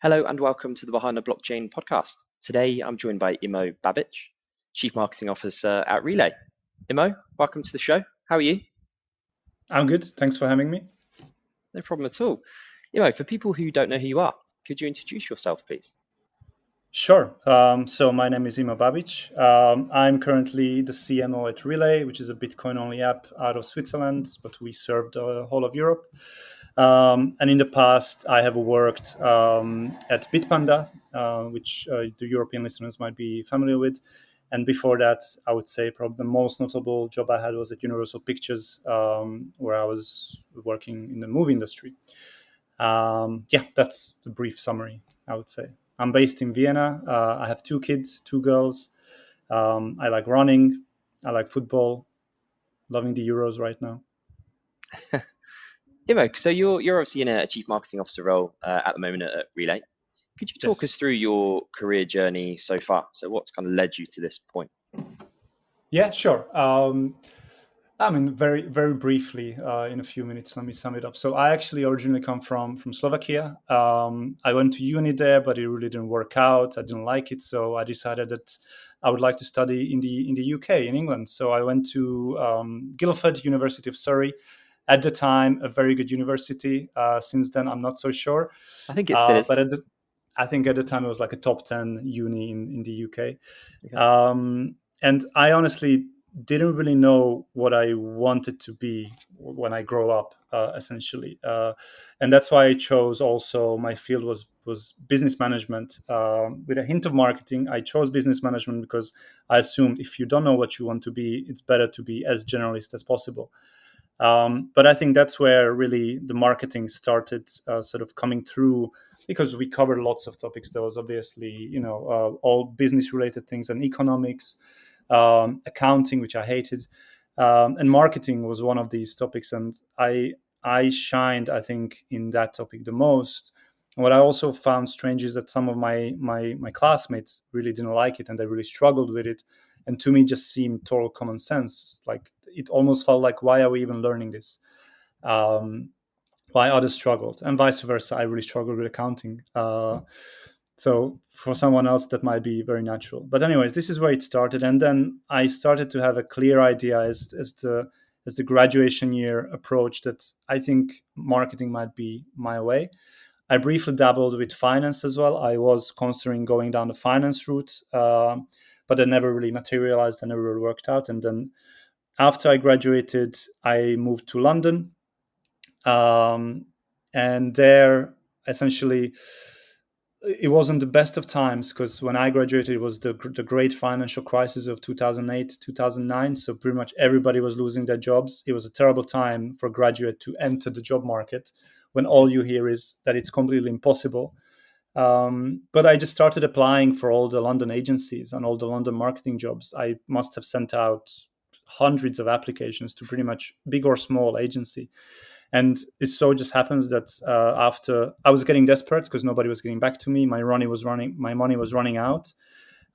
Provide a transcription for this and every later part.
Hello and welcome to the Behind the Blockchain podcast. Today I'm joined by Imrich Bábics, Chief Marketing Officer at Relai. Imo, welcome to the show. How are you? I'm good. Thanks for having me. No problem at all. Imo, for people who don't know who you are, could you introduce yourself, please? Sure. So my name is Imrich Bábics. I'm currently the CMO at Relai, which is a Bitcoin-only app out of Switzerland, but we serve the whole of Europe. And in the past, I have worked at Bitpanda, which the European listeners might be familiar with. And before that, I would say probably the most notable job I had was at Universal Pictures, where I was working in the movie industry. Yeah, that's the brief summary, I would say. I'm based in Vienna. I have two kids, two girls. I like running. I like football. Loving the Euros right now. Imo, so you're obviously in a Chief Marketing Officer role at the moment at Relai. Could you talk us Yes. through your career journey so far? So what's kind of led you to this point? Yeah, sure. I mean, very briefly, in a few minutes, let me sum it up. So, I actually originally come from Slovakia. I went to uni there, but it really didn't work out. I didn't like it, so I decided that I would like to study in the UK, in England. So, I went to Guildford, University of Surrey. At the time, a very good university. Since then, I'm not so sure. I think it still is. But I think at the time it was like a top 10 uni in the UK. Okay. And I honestly didn't really know what I wanted to be when I grow up, essentially, and that's why I chose. Also, my field was business management with a hint of marketing. I chose business management because I assumed if you don't know what you want to be, it's better to be as generalist as possible. But I think that's where really the marketing started sort of coming through because we covered lots of topics. There was obviously, all business related things and economics, accounting, which I hated, and marketing was one of these topics. And I shined, I think, in that topic the most. What I also found strange is that some of my classmates really didn't like it and they really struggled with it. And to me, just seemed total common sense. Like it almost felt like, why are we even learning this? Um, why others struggled, and vice versa. I really struggled with accounting. So for someone else, that might be very natural. But anyways, this is where it started, and then I started to have a clear idea as the graduation year approached that I think marketing might be my way. I briefly dabbled with finance as well. I was considering going down the finance route, but it never really materialized. I never really worked out. And then after I graduated, I moved to London, um, and there essentially it wasn't the best of times because when I graduated, it was the great financial crisis of 2008, 2009. So pretty much everybody was losing their jobs. It was a terrible time for a graduate to enter the job market when all you hear is that it's completely impossible. But I just started applying for all the London agencies and all the London marketing jobs. I must have sent out hundreds of applications to pretty much big or small agency. And it so just happens that after I was getting desperate because nobody was getting back to me, my money was running out.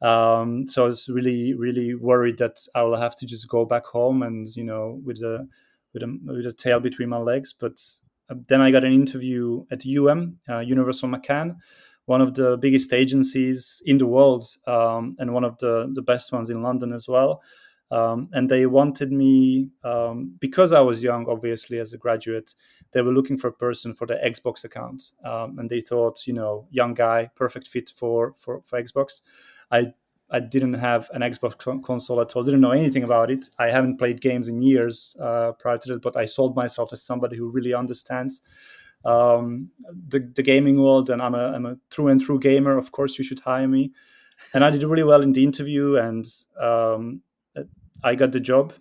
So I was really, really worried that I will have to just go back home and with a tail between my legs. But then I got an interview at Universal McCann, one of the biggest agencies in the world, and one of the best ones in London as well. And they wanted me because I was young, obviously, as a graduate. They were looking for a person for the Xbox account, and they thought, young guy, perfect fit for Xbox. I I didn't have an Xbox console at all. Didn't know anything about it. I haven't played games in years prior to that, but I sold myself as somebody who really understands the gaming world, and I'm a through and through gamer. Of course, you should hire me. And I did really well in the interview, and um, I got the job.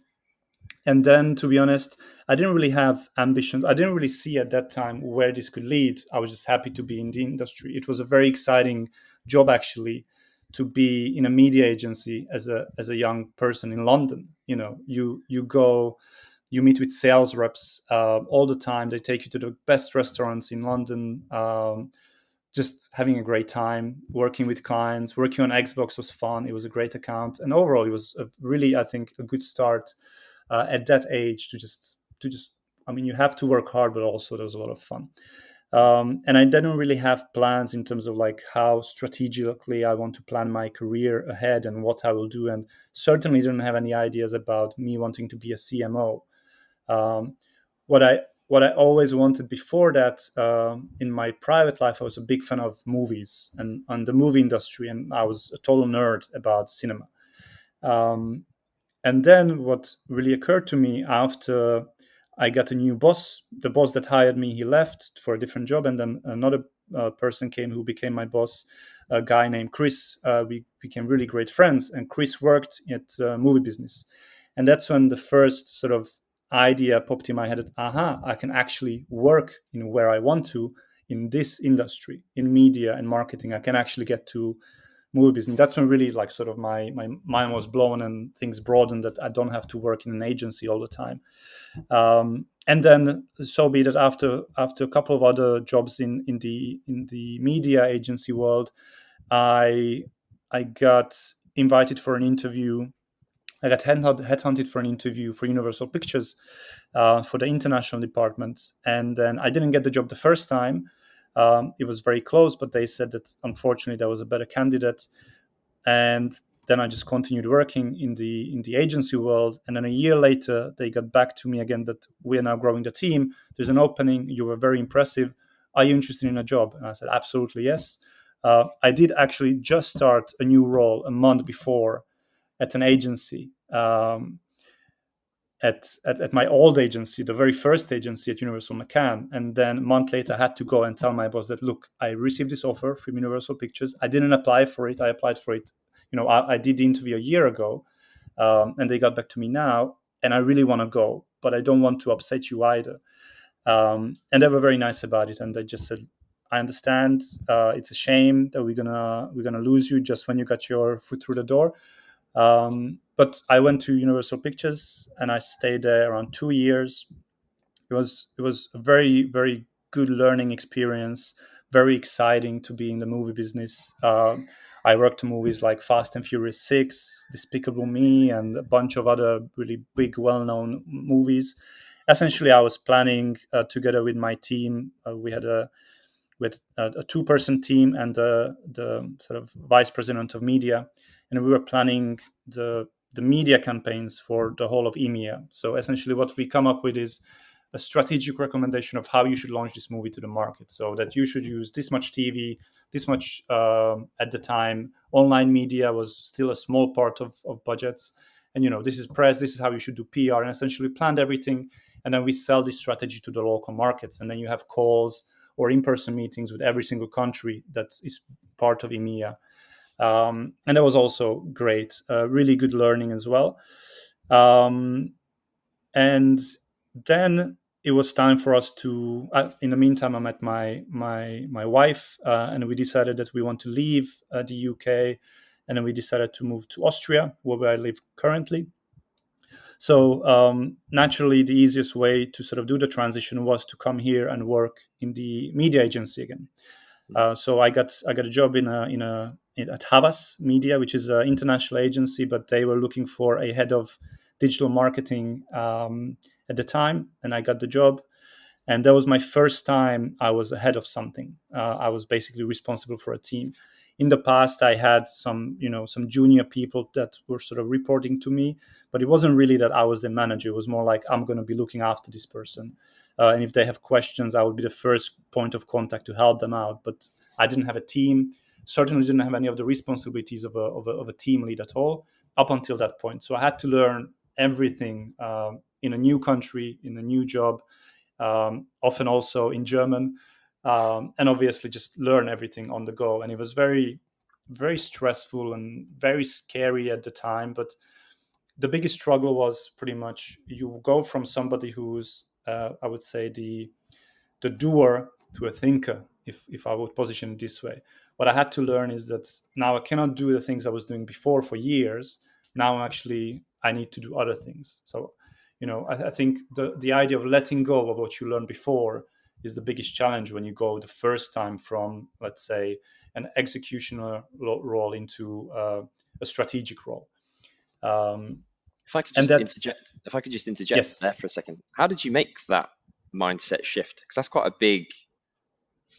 And then, to be honest, I didn't really have ambitions. I didn't really see at that time where this could lead. I was just happy to be in the industry. It was a very exciting job, actually, to be in a media agency as a young person in London. You go, you meet with sales reps all the time. They take you to the best restaurants in London. Just having a great time working with clients. Working on Xbox was fun. It was a great account, and overall, it was a really, I think, a good start at that age to just. I mean, you have to work hard, but also there was a lot of fun. And I didn't really have plans in terms of like how strategically I want to plan my career ahead and what I will do, and certainly didn't have any ideas about me wanting to be a CMO. Um, what I what I always wanted before that, in my private life, I was a big fan of movies and the movie industry, and I was a total nerd about cinema. Um, and then what really occurred to me after I got a new boss, the boss that hired me, he left for a different job, and then another person came who became my boss, a guy named Chris. We became really great friends, and Chris worked at movie business, and that's when the first sort of idea popped in my head that, aha, I can actually work in where I want to in this industry, in media and marketing. I can actually get to movies, and that's when really like sort of my mind was blown and things broadened, that I don't have to work in an agency all the time. And then so be that after a couple of other jobs in the media agency world, i I got invited for an interview. I got headhunted for an interview for Universal Pictures, for the international department. And then I didn't get the job the first time. It was very close, but they said that unfortunately there was a better candidate. And then I just continued working in the agency world. And then a year later, they got back to me again that we are now growing the team. There's an opening. You were very impressive. Are you interested in a job? And I said, absolutely yes. I did actually just start a new role a month before at an agency. At my old agency, the very first agency at Universal McCann. And then a month later, I had to go and tell my boss that, look, I received this offer from Universal Pictures. I didn't apply for it. I applied for it. I did the interview a year ago, and they got back to me now. And I really want to go, but I don't want to upset you either. And they were very nice about it. And they just said, I understand. It's a shame that we're gonna lose you just when you got your foot through the door. But I went to Universal Pictures and I stayed there around 2 years. It was a very very good learning experience. Very exciting to be in the movie business. I worked on movies like Fast and Furious 6, Despicable Me, and a bunch of other really big, well-known movies. Essentially, I was planning together with my team. We had a two-person team and the sort of vice president of media, and we were planning the media campaigns for the whole of EMEA. So essentially, what we come up with is a strategic recommendation of how you should launch this movie to the market. So that you should use this much TV, this much at the time. Online media was still a small part of budgets, and this is press. This is how you should do PR, and essentially planned everything. And then we sell this strategy to the local markets, and then you have calls or in-person meetings with every single country that is part of EMEA. And that was also great, really good learning as well. And then it was time for us to. In the meantime, I met my wife, and we decided that we want to leave the UK, and then we decided to move to Austria, where I live currently. So naturally, the easiest way to sort of do the transition was to come here and work in the media agency again. So I got a job at Havas Media, which is an international agency, but they were looking for a head of digital marketing at the time, and I got the job. And that was my first time I was ahead of something. I was basically responsible for a team. In the past, I had some junior people that were sort of reporting to me, but it wasn't really that I was the manager. It was more like I'm going to be looking after this person, and if they have questions, I would be the first point of contact to help them out. But I didn't have a team. Certainly didn't have any of the responsibilities of a team lead at all up until that point. So I had to learn everything in a new country, in a new job, often also in German, and obviously just learn everything on the go. And it was very, very stressful and very scary at the time. But the biggest struggle was pretty much you go from somebody who's, I would say, the doer to a thinker, if I would position it this way. What I had to learn is that now I cannot do the things I was doing before for years. Now actually I need to do other things. So, I think the idea of letting go of what you learned before is the biggest challenge when you go the first time from, let's say, an executioner role into a strategic role. If I could And just that's interject, if I could just interject yes. there for a second, how did you make that mindset shift? Because that's quite a big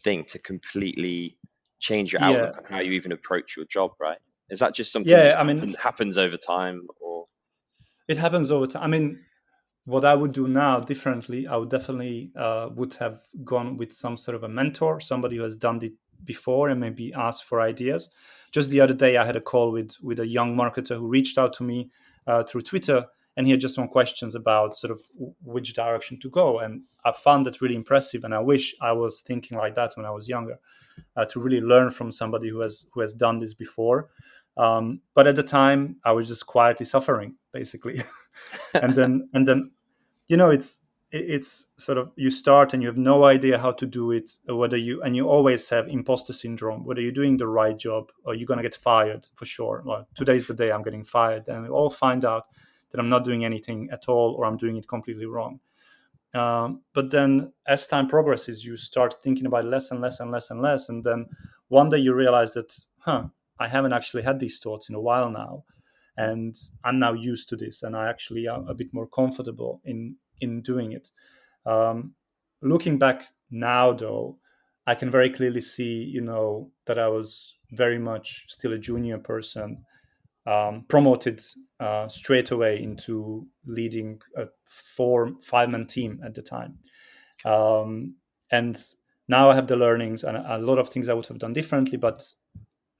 thing to completely change your Yeah, outlook on how you even approach your job, right? Is that just something that yeah. just I mean, happens over time, or it happens over time. I mean, what I would do now differently, I would definitely would have gone with some sort of a mentor, somebody who has done it before, and maybe asked for ideas. Just the other day, I had a call with a young marketer who reached out to me through Twitter, and he had just some questions about sort of which direction to go, and I found that really impressive. And I wish I was thinking like that when I was younger, to really learn from somebody who has done this before. But at the time, I was just quietly suffering, basically. And then it's sort of, you start and you have no idea how to do it, whether you always have imposter syndrome, whether you're doing the right job or you're going to get fired for sure. Well, today's the day I'm getting fired, and we all find out that I'm not doing anything at all, or I'm doing it completely wrong. But then as time progresses, you start thinking about it less and less and less and less, and then one day you realize that, I haven't actually had these thoughts in a while now, and I'm now used to this, and I actually am a bit more comfortable in doing it. Um, Looking back now, though, I can very clearly see, that I was very much still a junior person, promoted straight away into leading a 4 5 man team at the time. Um, and now I have the learnings and a lot of things I would have done differently, but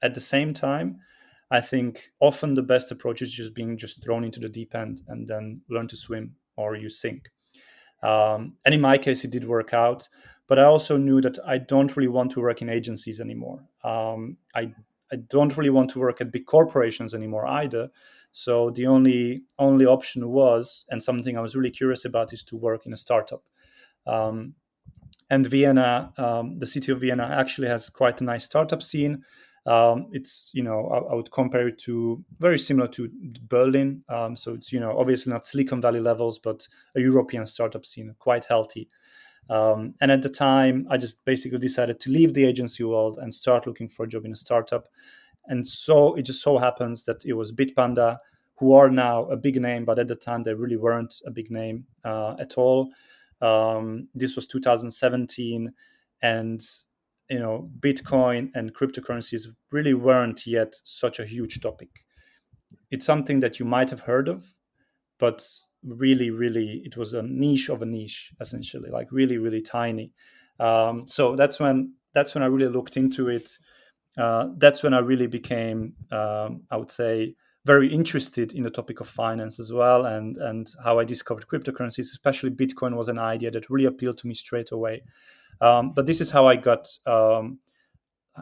at the same time, I think often the best approach is just being just thrown into the deep end and then learn to swim or you sink. And in my case, it did work out. But I also knew that I don't really want to work in agencies anymore. I don't really want to work at big corporations anymore either. So the only option was, and something I was really curious about, is to work in a startup. Um, and Vienna, the city of Vienna, actually has quite a nice startup scene. It's, I would compare it to very similar to Berlin. So it's, obviously not Silicon Valley levels, but a European startup scene, quite healthy. And at the time, I just basically decided to leave the agency world and start looking for a job in a startup. And so it just so happens that it was Bitpanda, who are now a big name, but at the time they really weren't a big name at all. This was 2017, and Bitcoin and cryptocurrencies really weren't yet such a huge topic. It's something that you might have heard of, but really, really, it was a niche of a niche, essentially, like really, really tiny. So that's when I really looked into it. That's when I really became, I would say, very interested in the topic of finance as well, and how I discovered cryptocurrencies, especially Bitcoin, was an idea that really appealed to me straight away. But this is how I got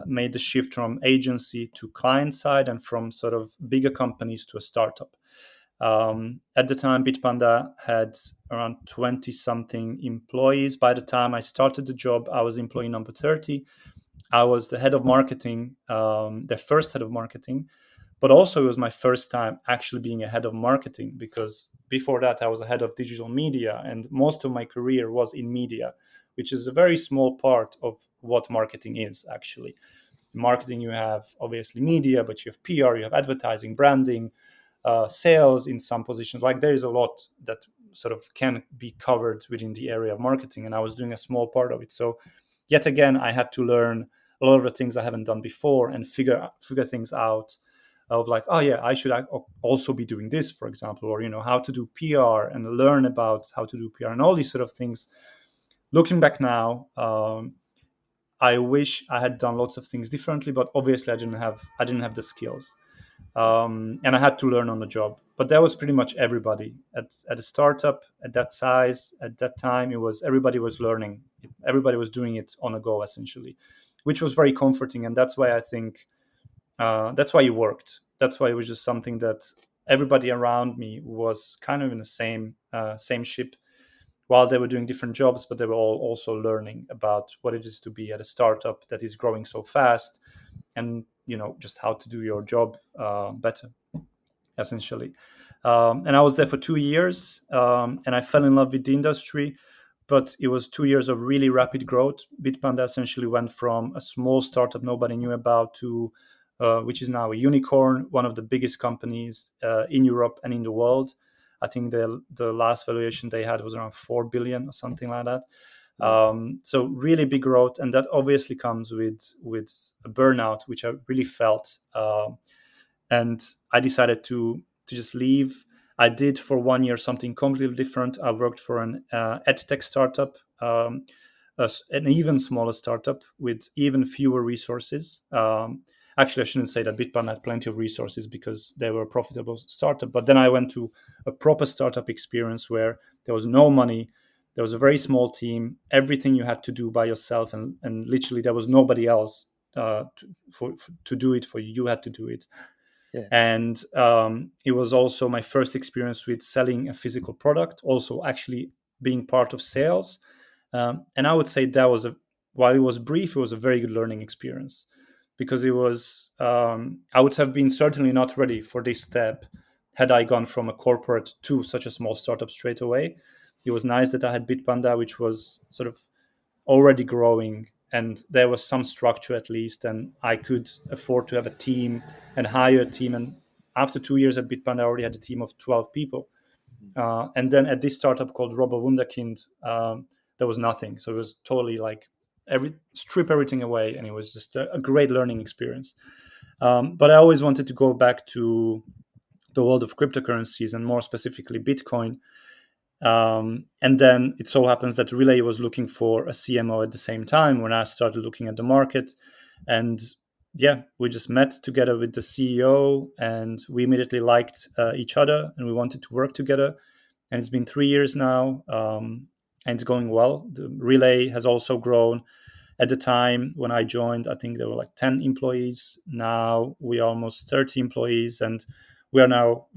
made the shift from agency to client side, and from sort of bigger companies to a startup. At the time, Bitpanda had around 20 something employees. By the time I started the job, I was employee number 30. I was the head of marketing, the first head of marketing, but also it was my first time actually being a head of marketing, because before that I was a head of digital media, and most of my career was in media, which is a very small part of what marketing is actually. In marketing, you have obviously media, but you have PR, you have advertising, branding, sales in some positions. Like there is a lot that sort of can be covered within the area of marketing, and I was doing a small part of it. So yet again, I had to learn a lot of the things I haven't done before and figure things out, of like, oh yeah, I should also be doing this, for example, or how to do PR and learn about how to do PR and all these sort of things. Looking back now, I wish I had done lots of things differently, but obviously I didn't have the skills, and I had to learn on the job. But that was pretty much everybody at a startup at that size at that time. It was everybody was learning, everybody was doing it on a go essentially, which was very comforting, and that's why I think that's why it worked. That's why it was just something that everybody around me was kind of in the same ship, while they were doing different jobs, but they were all also learning about what it is to be at a startup that is growing so fast, and just how to do your job better, essentially. And I was there for 2 years, and I fell in love with the industry. But it was 2 years of really rapid growth. Bitpanda essentially went from a small startup nobody knew about to which is now a unicorn, one of the biggest companies in Europe and in the world. I think the last valuation they had was around 4 billion or something like that. Mm. So really big growth, and that obviously comes with a burnout, which I really felt. And I decided to just leave. I did for 1 year something completely different. I worked for an edtech startup, an even smaller startup with even fewer resources. Actually, I shouldn't say that Bitpanda had plenty of resources because they were a profitable startup. But then I went to a proper startup experience where there was no money. There was a very small team. Everything you had to do by yourself, and literally there was nobody else to do it for you. You had to do it. Yeah. And it was also my first experience with selling a physical product, also actually being part of sales. And I would say that was while it was brief, it was a very good learning experience, because it was I would have been certainly not ready for this step had I gone from a corporate to such a small startup straight away. It was nice that I had Bitpanda, which was sort of already growing, and there was some structure at least, and I could afford to have a team and hire a team. And after 2 years at Bitpanda, I already had a team of 12 people. And then at this startup called Robo Wunderkind, there was nothing. So it was totally like strip everything away, and it was just a great learning experience. But I always wanted to go back to the world of cryptocurrencies, and more specifically Bitcoin. And then it so happens that Relay was looking for a CMO at the same time when I started looking at the market. And yeah, we just met together with the CEO, and we immediately liked each other, and we wanted to work together. And it's been 3 years now, and it's going well. The Relay has also grown. At the time when I joined, I think there were like 10 employees. Now we are almost 30 employees, and we are now,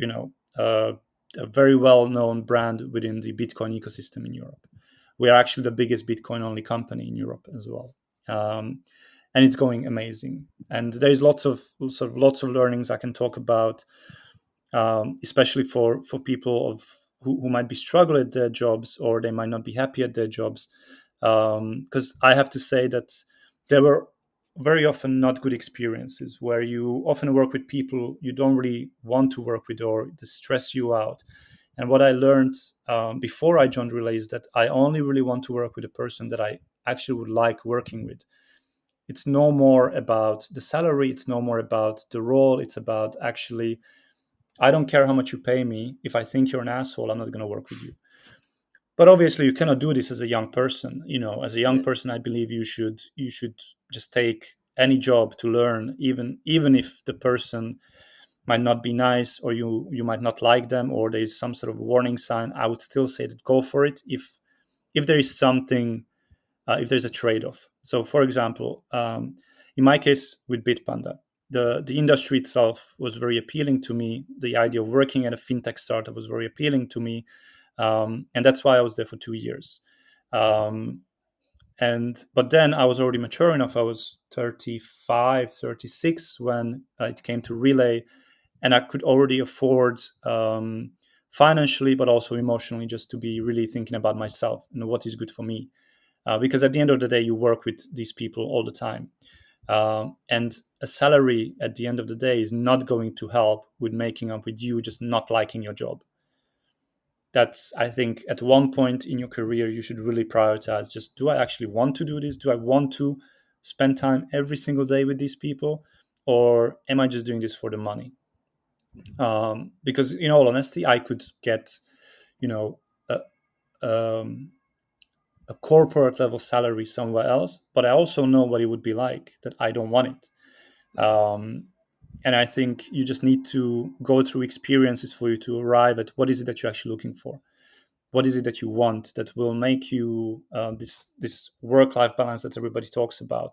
a very well-known brand within the Bitcoin ecosystem in Europe. We are actually the biggest Bitcoin-only company in Europe as well, and it's going amazing. And there's lots of learnings I can talk about, especially for people who might be struggling at their jobs, or they might not be happy at their jobs. Because I have to say that there were very often not good experiences where you often work with people you don't really want to work with, or they stress you out. And what I learned before I joined Relay is that I only really want to work with a person that I actually would like working with. It's no more about the salary, it's no more about the role, it's about actually, I don't care how much you pay me. If I think you're an asshole, I'm not going to work with you. But obviously, you cannot do this as a young person. As a young Yeah. person, I believe you should just take any job to learn, even if the person might not be nice, or you might not like them, or there is some sort of warning sign. I would still say that go for it if there is something, if there's a trade-off. So, for example, in my case with Bitpanda, the industry itself was very appealing to me. The idea of working at a fintech startup was very appealing to me, and that's why I was there for 2 years. Um, and but then I was already mature enough. I was 35, 36 when it came to Relay, and I could already afford, financially, but also emotionally, just to be really thinking about myself and what is good for me. Because at the end of the day, you work with these people all the time. And a salary at the end of the day is not going to help with making up with you just not liking your job. That's, I think, at one point in your career, you should really prioritize, just, do I actually want to do this? Do I want to spend time every single day with these people? Or am I just doing this for the money? Because in all honesty, I could get, you know, a, um, a corporate level salary somewhere else, but I also know what it would be like that I don't want it. And I think you just need to go through experiences for you to arrive at what is it that you're actually looking for. What is it that you want that will make you, this work life balance that everybody talks about,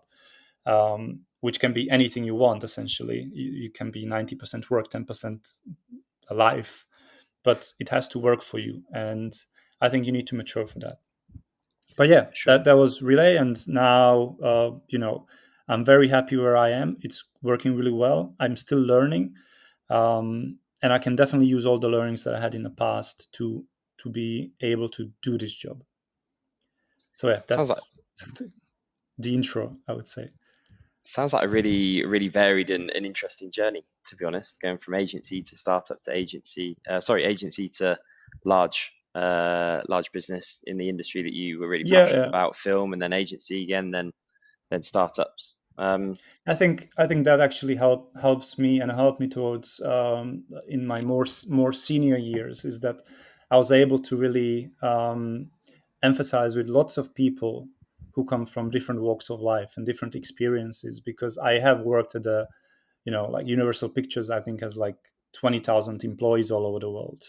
which can be anything you want. Essentially, you can be 90% work, 10% alive, but it has to work for you. And I think you need to mature for that. But yeah, Sure. that was Relay, and now, I'm very happy where I am. It's working really well. I'm still learning, and I can definitely use all the learnings that I had in the past to be able to do this job. So yeah, Sounds like that's the intro, I would say. sounds like a really, really varied and interesting journey, to be honest, going from agency to startup to agency, agency to large. large business in the industry that you were really Yeah, passionate yeah. about, film, and then agency again, then startups. I think that actually helps me and helped me towards in my more senior years is that I was able to really emphasize with lots of people who come from different walks of life and different experiences, because I have worked at a, like Universal Pictures, I think, has like 20,000 employees all over the world.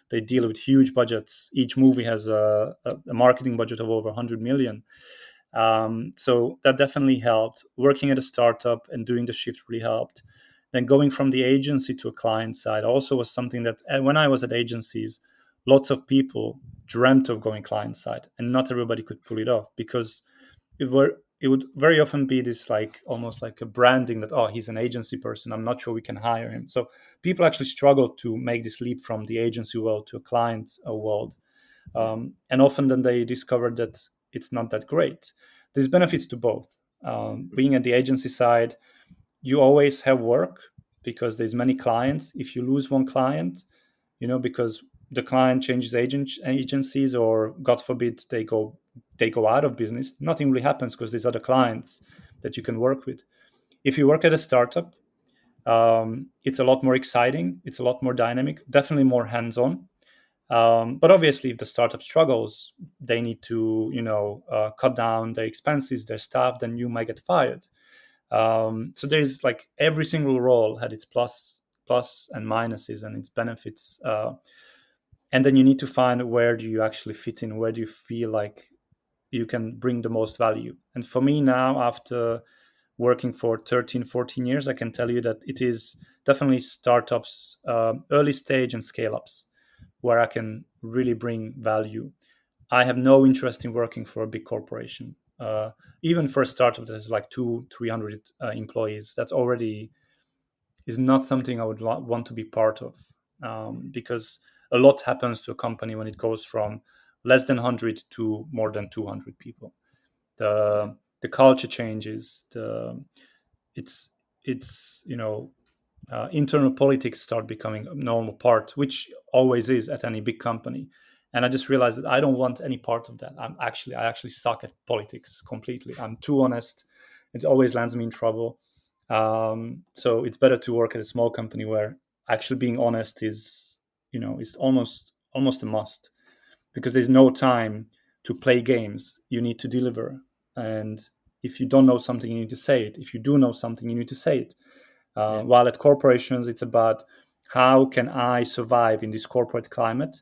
They deal with huge budgets. Each movie has a marketing budget of over 100 million. So that definitely helped. Working at a startup and doing the shift really helped. Then going from the agency to a client side also was something that, when I was at agencies, lots of people dreamt of going client side, and not everybody could pull it off, because it would very often be this, like, almost like a branding that, oh, he's an agency person, I'm not sure we can hire him. So people actually struggle to make this leap from the agency world to a client world. And often then they discover that it's not that great. There's benefits to both. Being at the agency side, you always have work because there's many clients. If you lose one client, because the client changes agencies, or God forbid they go out of business, nothing really happens because there's other clients that you can work with. If you work at a startup, it's a lot more exciting, it's a lot more dynamic, definitely more hands-on. But obviously, if the startup struggles, they need to, cut down their expenses, their staff, then you might get fired. So there's, like, every single role had its plus and minuses and its benefits. And then you need to find where do you actually fit in, where do you feel like you can bring the most value. And for me now, after working for 13, 14 years, I can tell you that it is definitely startups, early stage and scale ups, where I can really bring value. I have no interest in working for a big corporation. Even for a startup that has like 300 employees, that's already is not something I would want to be part of, because a lot happens to a company when it goes from less than 100 to more than 200 people. Yeah, The culture changes. It's internal politics start becoming a normal part, which always is at any big company. And I just realized that I don't want any part of that. I actually suck at politics completely. I'm too honest. It always lands me in trouble. So it's better to work at a small company where actually being honest is almost a must, because there's no time to play games. You need to deliver. And if you don't know something, you need to say it. If you do know something, you need to say it. yeah, While at corporations, it's about how can I survive in this corporate climate.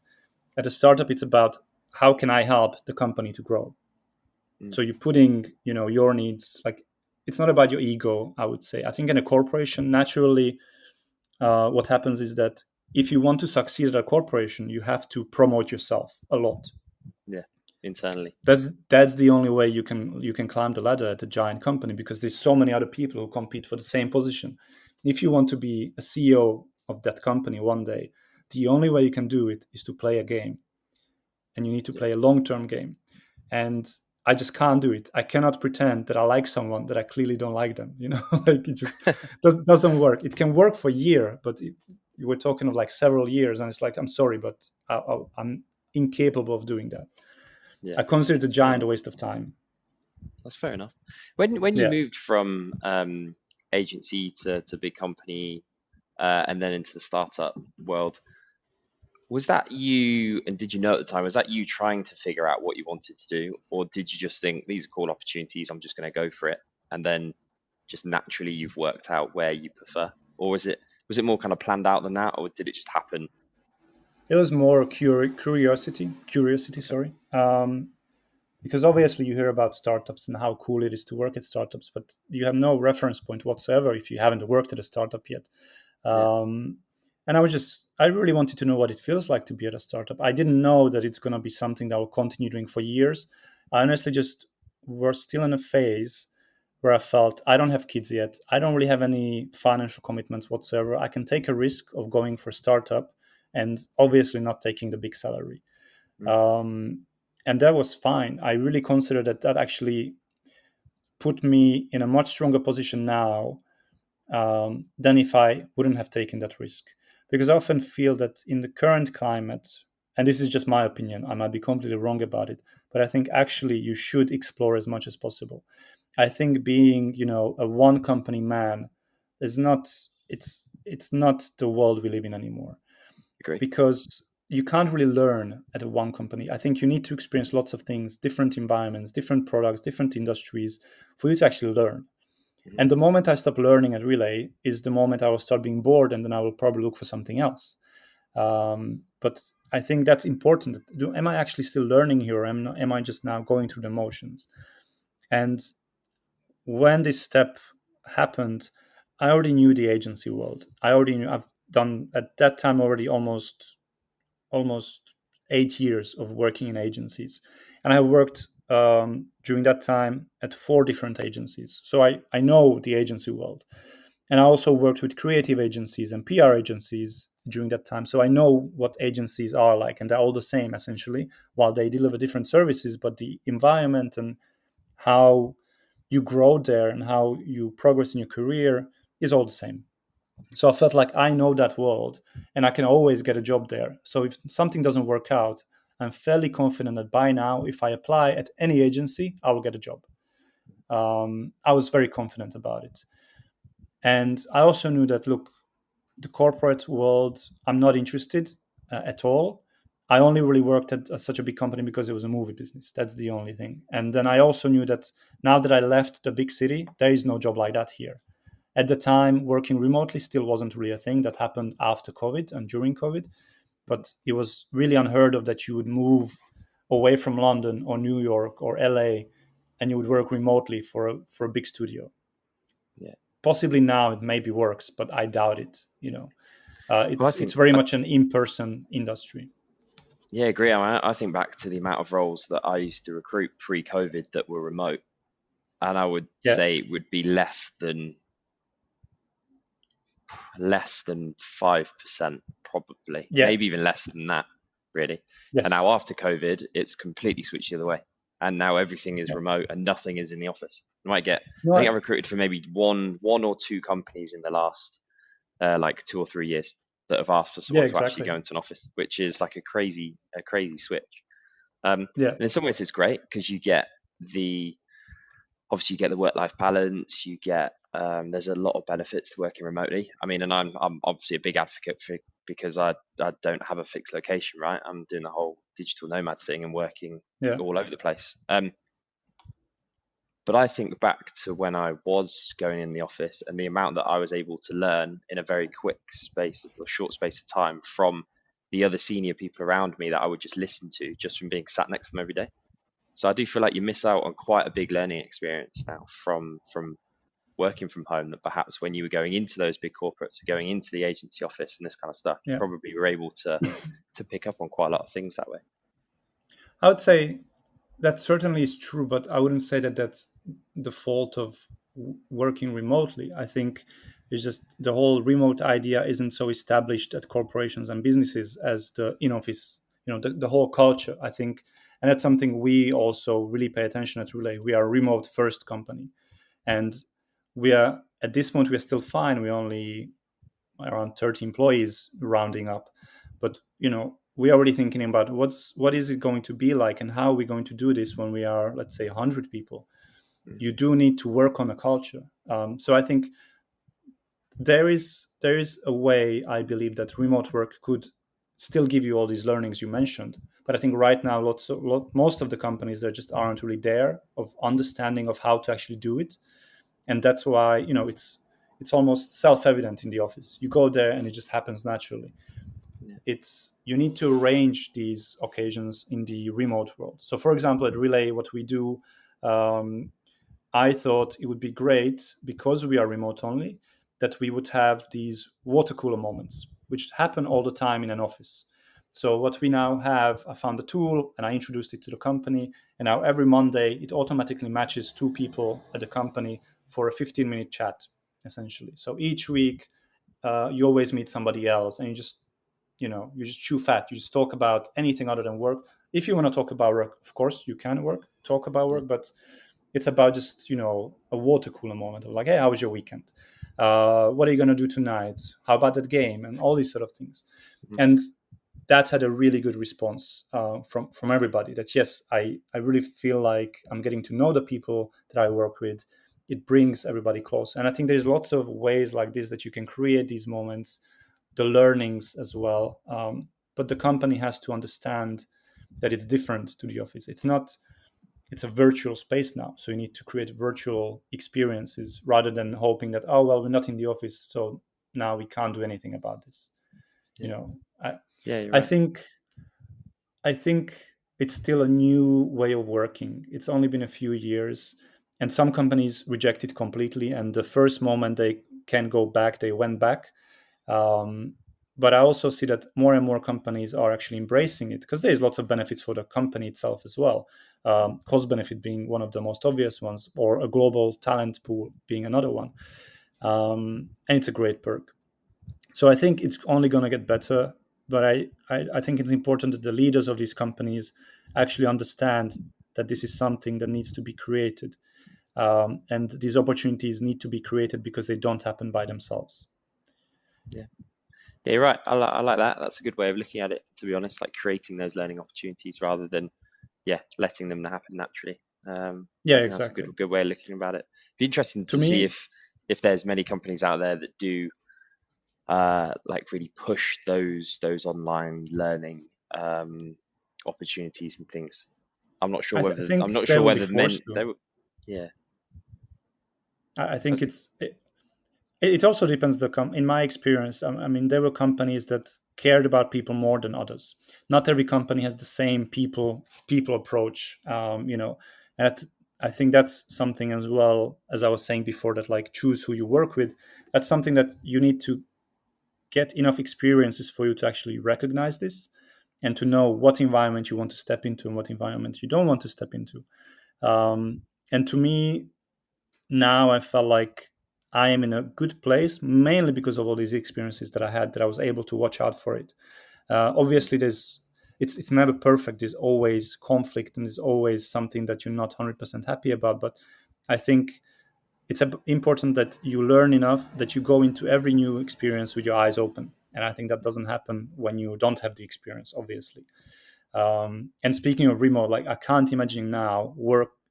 At a startup, it's about how can I help the company to grow. mm, So you're putting, your needs, like, it's not about your ego, I would say. I think in a corporation, naturally, what happens is that if you want to succeed at a corporation, you have to promote yourself a lot. yeah, internally. That's the only way you can climb the ladder at a giant company, because there's so many other people who compete for the same position. If you want to be a CEO of that company one day, the only way you can do it is to play a game, and you need to Yeah, play a long-term game. And I just can't do it. I cannot pretend that I like someone that I clearly don't like them. Like, it just doesn't work. It can work for a year, but you were talking of like several years, and it's like, I'm sorry, but I'm incapable of doing that. yeah, I consider it a that's fair giant enough. waste of time. That's fair enough. When you Yeah, moved from agency to big company and then into the startup world, was that you, and did you know at the time, was that you trying to figure out what you wanted to do, or did you just think these are cool opportunities, I'm just going to go for it, and then just naturally you've worked out where you prefer, or was it more kind of planned out than that, or did it just happen? it was more curiosity. Okay. Sorry, because obviously you hear about startups and how cool it is to work at startups, but you have no reference point whatsoever if you haven't worked at a startup yet. Yeah. Um, and I really wanted to know what it feels like to be at a startup. I didn't know that it's going to be something that I'll continue doing for years. I honestly just were still in a phase where I felt I don't have kids yet. I don't really have any financial commitments whatsoever. I can take a risk of going for a startup and obviously not taking the big salary. Mm, Um, and that was fine. I really consider that actually put me in a much stronger position now, than if I wouldn't have taken that risk. Because I often feel that in the current climate, and this is just my opinion, I might be completely wrong about it, but I think actually you should explore as much as possible. I think being, a one company man is not, it's not the world we live in anymore, Agree. because you can't really learn at a one company. I think you need to experience lots of things, different environments, different products, different industries, for you to actually learn. Mhm. And the moment I stop learning at Relay is the moment I will start being bored, and then I will probably look for something else. But I think that's important. Am I actually still learning here, or am I just now going through the motions? And when this step happened, I already knew the agency world. I already knew, I've done at that time already almost 8 years of working in agencies, and I worked during that time at 4 different agencies. So I know the agency world, and I also worked with creative agencies and PR agencies during that time. So I know what agencies are like, and they're all the same essentially, while they deliver different services, but the environment and how you grow there and how you progress in your career is all the same. So I felt like I know that world and I can always get a job there. So if something doesn't work out, I'm fairly confident that by now, if I apply at any agency, I will get a job. I was very confident about it. And I also knew that, look, the corporate world, I'm not interested at all. I only really worked at such a big company because it was a movie business. That's the only thing. And then I also knew that now that I left the big city, there is no job like that here. At the time, working remotely still wasn't really a thing. That happened after COVID and during COVID, but it was really unheard of that you would move away from London or New York or LA and you would work remotely for a big studio. Yeah. Possibly now it maybe works, but I doubt it. Well, I It's think, very much an in-person industry. yeah, agree. I think back to the amount of roles that I used to recruit pre-COVID that were remote, and I would Yeah, say it would be less than 5%, probably, yeah, maybe even less than that, really. And now yes, after COVID, it's completely switched the other way. And now everything is yeah. remote and nothing is in the office. You might get, No, I think I recruited for maybe one or two companies in the last like 2 or 3 years that have asked for yeah, someone to actually exactly. go into an office, which is like a crazy switch. Yeah, And in some ways, it's great because the you get the work-life balance. There's a lot of benefits to working remotely. I mean, and I'm obviously a big advocate for because I don't have a fixed location, right? I'm doing the whole digital nomad thing and working yeah, all over the place. But I think back to when I was going in the office and the amount that I was able to learn in a very quick space or short space of time from the other senior people around me that I would just listen to just from being sat next to them every day. So I do feel like you miss out on quite a big learning experience now from working from home that perhaps when you were going into those big corporates or going into the agency office and this kind of stuff, you yeah. probably were able to pick up on quite a lot of things that way. I would say that certainly is true, but I wouldn't say that that's the fault of working remotely. I think it's just the whole remote idea isn't so established at corporations and businesses as the in office, the whole culture, I think. And that's something we also really pay attention at Relay. We are a remote first company. And we are, at this point, we're still fine. We only around 30 employees rounding up, but we're already thinking about what is it going to be like and how are we going to do this when we are, let's say, 100 people. Mm. You do need to work on a culture. So I think there is a way, I believe, that remote work could still give you all these learnings you mentioned, but I think right now most of the companies, there just aren't really there of understanding of how to actually do it. And that's why it's almost self-evident in the office. You go there and it just happens naturally. Yeah. It's You need to arrange these occasions in the remote world. So for example, at Relay, what we do, um, I thought it would be great, because we are remote only, that we would have these water cooler moments, which happen all the time in an office. So what we now have, I found a tool and I introduced it to the company, and now every Monday it automatically matches 2 people at the company for a 15-minute chat, essentially. So each week you always meet somebody else, and you just chew fat. You just talk about anything other than work. If you want to talk about work, of course you can talk about Yeah. work, but it's about just a water cooler moment of like, hey, how was your weekend? What are you going to do tonight? How about that game? And all these sort of things. Mhm. And that had a really good response from everybody. That yes, I really feel like I'm getting to know the people that I work with. It brings everybody close, and I think there's lots of ways like this that you can create these moments, the learnings as well. But the company has to understand that it's different to the office. It's not. It's a virtual space now, so you need to create virtual experiences rather than hoping that, oh well, we're not in the office, so now we can't do anything about this. You Yeah, know, I yeah, you're I right. think I think it's still a new way of working. It's only been a few years, and some companies reject it completely. And the first moment they can go back, they went back. Um, but I also see that more and more companies are actually embracing it because there's lots of benefits for the company itself as well. Cost benefit being one of the most obvious ones, or a global talent pool being another one. And it's a great perk. So I think it's only going to get better. But I think it's important that the leaders of these companies actually understand that this is something that needs to be created. And these opportunities need to be created because they don't happen by themselves. Yeah. Yeah, you're right. I like that. That's a good way of looking at it, to be honest, like creating those learning opportunities rather than, yeah, letting them happen naturally. Yeah, I think that's a exactly. good way of looking about it. Be interesting To to see me, if there's many companies out there that do like really push those online learning opportunities and things. I I'm think not they sure will be whether forced they to. were, yeah, I think that's, it also depends. In my experience, I mean, there were companies that cared about people more than others. Not every company has the same people approach. And I think that's something as well, as I was saying before, that like choose who you work with. That's something that you need to get enough experiences for you to actually recognize this and to know what environment you want to step into and what environment you don't want to step into. And to me, now I felt like I am in a good place, mainly because of all these experiences that I had, that I was able to watch out for it. Obviously, it's never perfect. There's always conflict, and there's always something that you're not 100% happy about. But I think it's important that you learn enough that you go into every new experience with your eyes open. And I think that doesn't happen when you don't have the experience, obviously. And speaking of remote, like I can't imagine now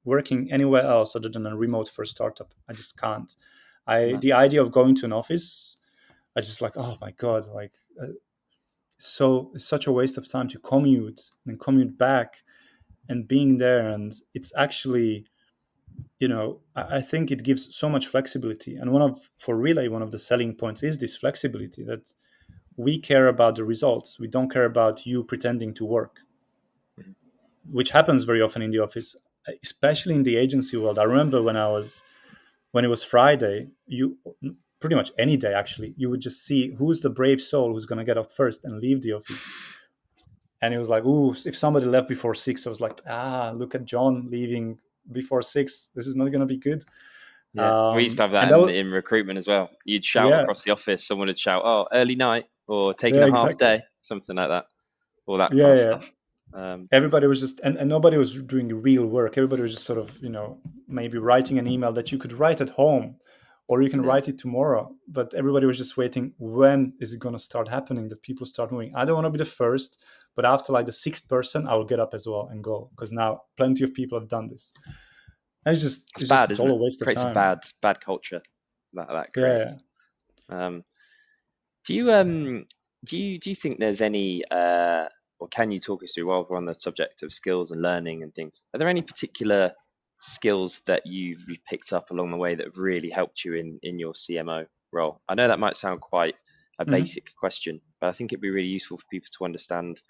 working anywhere else other than a remote for a startup. I just can't. I no, The idea of going to an office, I just like, oh my god, like so it's such a waste of time to commute and commute back and being there. And it's actually, I think it gives so much flexibility. And for Relay, one of the selling points is this flexibility, that we care about the results. We don't care about you pretending to work, mhm, which happens very often in the office, especially in the agency world. I remember when it was Friday, you pretty much any day actually, you would just see who's the brave soul who's going to get up first and leave the office. And it was like, ooh, if somebody left before 6, I was like, look at John leaving before 6. This is not going to be good. yeah. We used to have that And that was, in recruitment as well. You'd shout yeah, across the office, someone would shout, "Oh, early night," or "taking yeah, a half exactly. day," something like that, all that kind Yeah, of yeah. stuff. Um, Everybody was just, and nobody was doing real work. Everybody was just sort of, maybe writing an email that you could write at home, or you can yeah, write it tomorrow. But everybody was just waiting, when is it going to start happening, that people start moving? I don't want to be the first, but after like the sixth person, I will get up as well and go, because now plenty of people have done this. And it's it's just bad, a isn't total it? waste of Creates a time. bad culture that Yeah. creates. Um, Do you do you think there's any or can you talk us through while we're on the subject of skills and learning and things? Are there any particular skills that you've picked up along the way that have really helped you in your CMO role? I know that might sound quite a Mhm. basic question, but I think it'd be really useful for people to understand,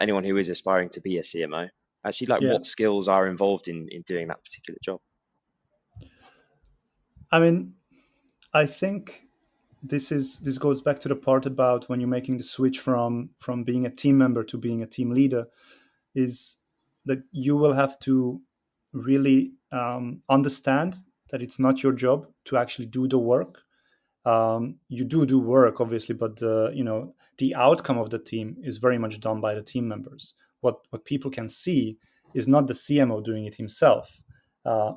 anyone who is aspiring to be a CMO, actually like Yeah. what skills are involved in doing that particular job. I mean, I think this goes back to the part about when you're making the switch from being a team member to being a team leader, is that you will have to really understand that it's not your job to actually do the work. You do work, obviously, but the outcome of the team is very much done by the team members. What people can see is not the CMO doing it himself.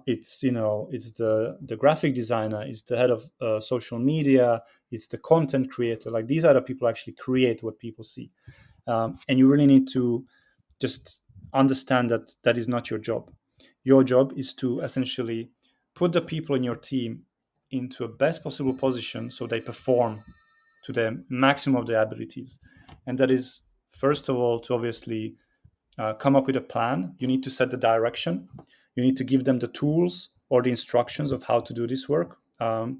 It's the graphic designer, it's the head of social media, it's the content creator. Like, these are the people who actually create what people see. And you really need to just understand that that is not your job. Your job is to essentially put the people in your team into a best possible position so they perform to the maximum of their abilities. And that is, first of all, to obviously come up with a plan. You need to set the direction. You need to give them the tools or the instructions of how to do this work. And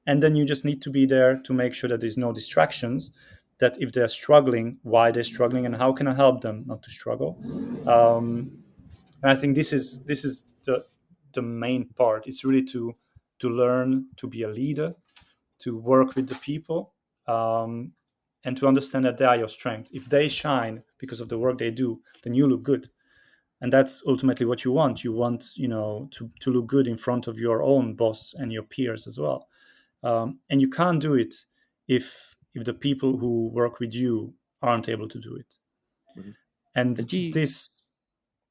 then you just need to be there to make sure that there's no distractions, that if they're struggling, why they're struggling, and how can I help them not to struggle. And I think this is the main part. It's really to learn to be a leader, to work with the people, um, and to understand that they are your strength. If they shine because of the work they do, then you look good, and that's ultimately what you want. You want, to look good in front of your own boss and your peers as well. And you can't do it if the people who work with you aren't able to do it. Hmm. And And do you, this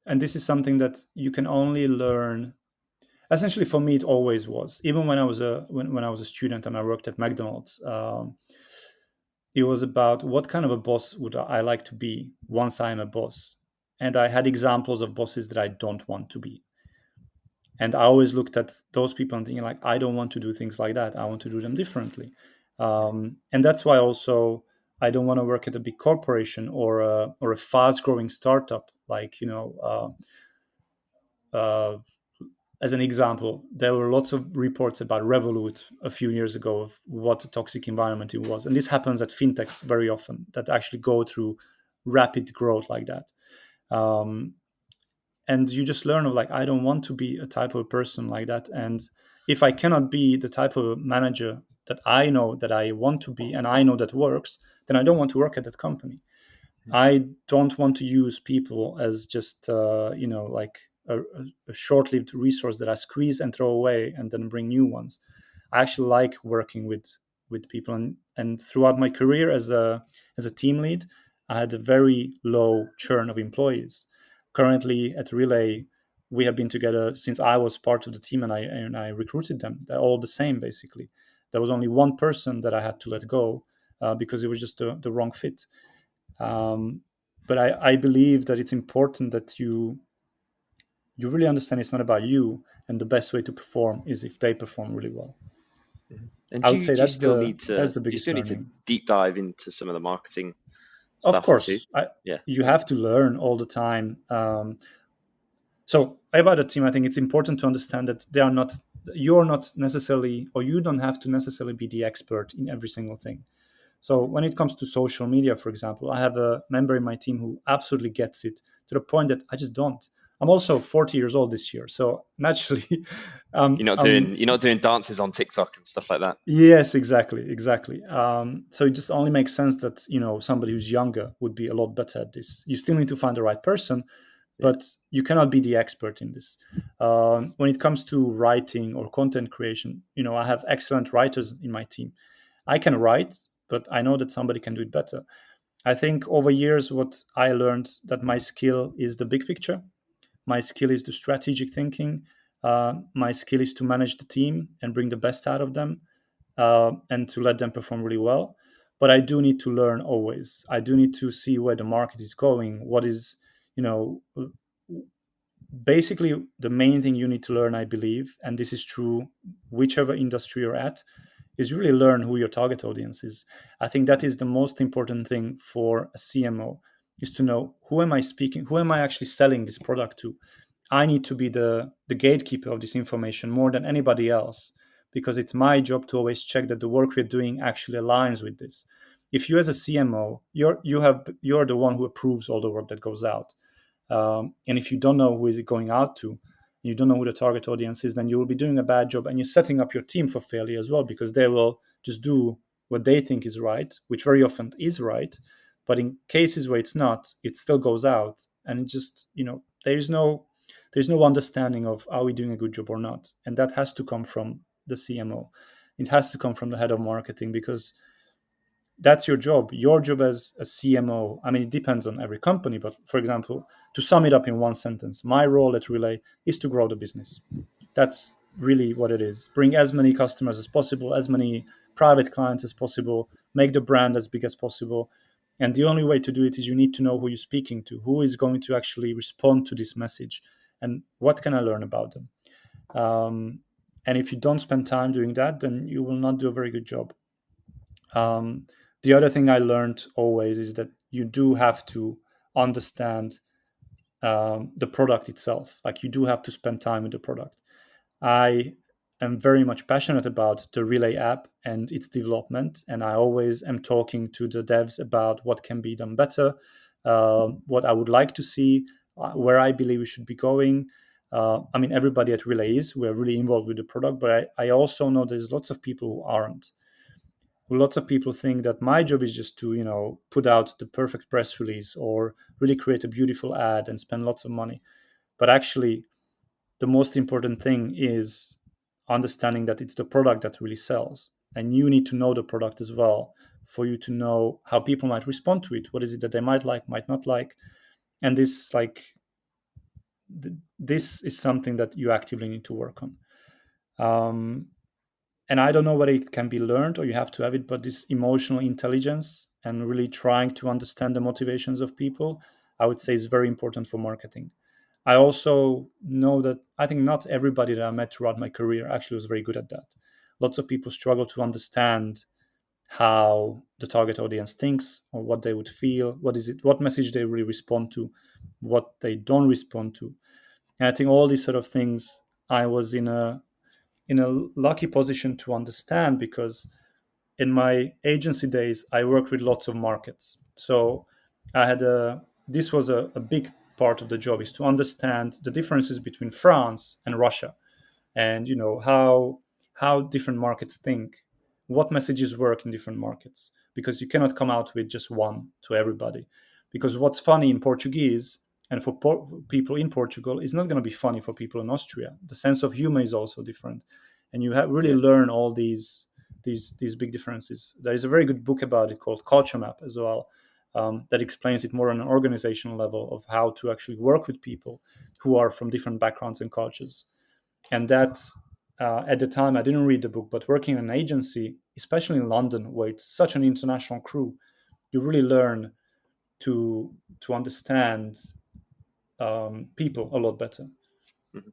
is something that you can only learn. Essentially, for me, it always was. Even when I was a student and I worked at McDonald's, it was about what kind of a boss would I like to be once I'm a boss. And I had examples of bosses that I don't want to be. And I always looked at those people and thinking, like, I don't want to do things like that. I want to do them differently. And that's why also I don't want to work at a big corporation or a fast growing startup. Like, uh, as an example, there were lots of reports about Revolut a few years ago of what a toxic environment it was. And this happens at fintechs very often, that actually go through rapid growth like that. Um, and you just learn of, like, I don't want to be a type of person like that. And if I cannot be the type of manager that I know that I want to be and I know that works, then I don't want to work at that company. I don't want to use people as just like a short-lived resource that I squeeze and throw away and then bring new ones. I actually like working with people, and throughout my career as a team lead, I had a very low churn of employees. Currently at Relay, we have been together since I was part of the team, and I recruited them. They're all the same basically. There was only one person that I had to let go because it was just the wrong fit. um, but I believe that it's important that you really understand it's not about you, and the best way to perform is if they perform really well. and I would say do you that's still the need that's to the do you biggest still need to learning. deep dive into some of the marketing Of stuff too? course, Yeah. you have to learn all the time. So about the team, I think it's important to understand that you're not necessarily, or you don't have to necessarily be the expert in every single thing. So when it comes to social media, for example, I have a member in my team who absolutely gets it, to the point that I just don't. I'm also 40 years old this year, so naturally, You're not doing dances on TikTok and stuff like that. yes, exactly, exactly. So it just only makes sense that somebody who's younger would be a lot better at this. You still need to find the right person, Yeah. but you cannot be the expert in this. When it comes to writing or content creation, I have excellent writers in my team. I can write, but I know that somebody can do it better. I think over years, what I learned, that my skill is the big picture. My skill is the strategic thinking. My skill is to manage the team and bring the best out of them, and to let them perform really well. But I do need to learn always. I do need to see where the market is going. What is, you know, basically the main thing you need to learn, I believe, and this is true whichever industry you're at, is really learn who your target audience is. I think that is the most important thing for a CMO, is to know, who am I speaking, who am I actually selling this product to. I need to be the gatekeeper of this information more than anybody else, because it's my job to always check that the work we're doing actually aligns with this. If you as a CMO, you're the one who approves all the work that goes out. And if you don't know who is it going out to, you don't know who the target audience is, then you will be doing a bad job, and you're setting up your team for failure as well, because they will just do what they think is right, which very often is right. But in cases where it's not, it still goes out, and it just, there's no understanding of, are we doing a good job or not, and that has to come from the CMO. It has to come from the head of marketing, because that's your job. Your job as a CMO, I mean, it depends on every company, but for example, to sum it up in one sentence, my role at Relay is to grow the business. That's really what it is. Bring as many customers as possible, as many private clients as possible, make the brand as big as possible, And the only way to do it is you need to know who you're speaking to, who is going to actually respond to this message, and what can I learn about them. Um, and if you don't spend time doing that, then you will not do a very good job. Um, the other thing I learned always is that you do have to understand the product itself. Like, you do have to spend time with the product. I am very much passionate about the Relay app and its development, and I always am talking to the devs about what can be done better, what I would like to see, where I believe we should be going. I mean, everybody at Relay is, we're really involved with the product, but I also know there's lots of people who aren't. Lots of people think that my job is just to, put out the perfect press release or really create a beautiful ad and spend lots of money. But actually, the most important thing is understanding that it's the product that really sells, and you need to know the product as well for you to know how people might respond to it. What is it that they might like, might not like? And this is something that you actively need to work on. um, and I don't know whether it can be learned or you have to have it, but this emotional intelligence and really trying to understand the motivations of people, I would say, is very important for marketing. I also know that I think not everybody that I met throughout my career actually was very good at that. Lots of people struggle to understand how the target audience thinks or what they would feel, what message they really respond to, what they don't respond to. And I think all these sort of things I was in a lucky position to understand, because in my agency days I worked with lots of markets. So I had a this was a big part of the job, is to understand the differences between France and Russia, and how different markets think, what messages work in different markets, because you cannot come out with just one to everybody. Because what's funny in Portuguese and for people in Portugal is not going to be funny for people in Austria. The sense of humor is also different, and you really Yeah. learn all these big differences. There is a very good book about it called Culture Map as well, that explains it more on an organizational level of how to actually work with people who are from different backgrounds and cultures. And that, at the time, I didn't read the book, but working in an agency, especially in London, where it's such an international crew, you really learn to understand people a lot better. Mhm.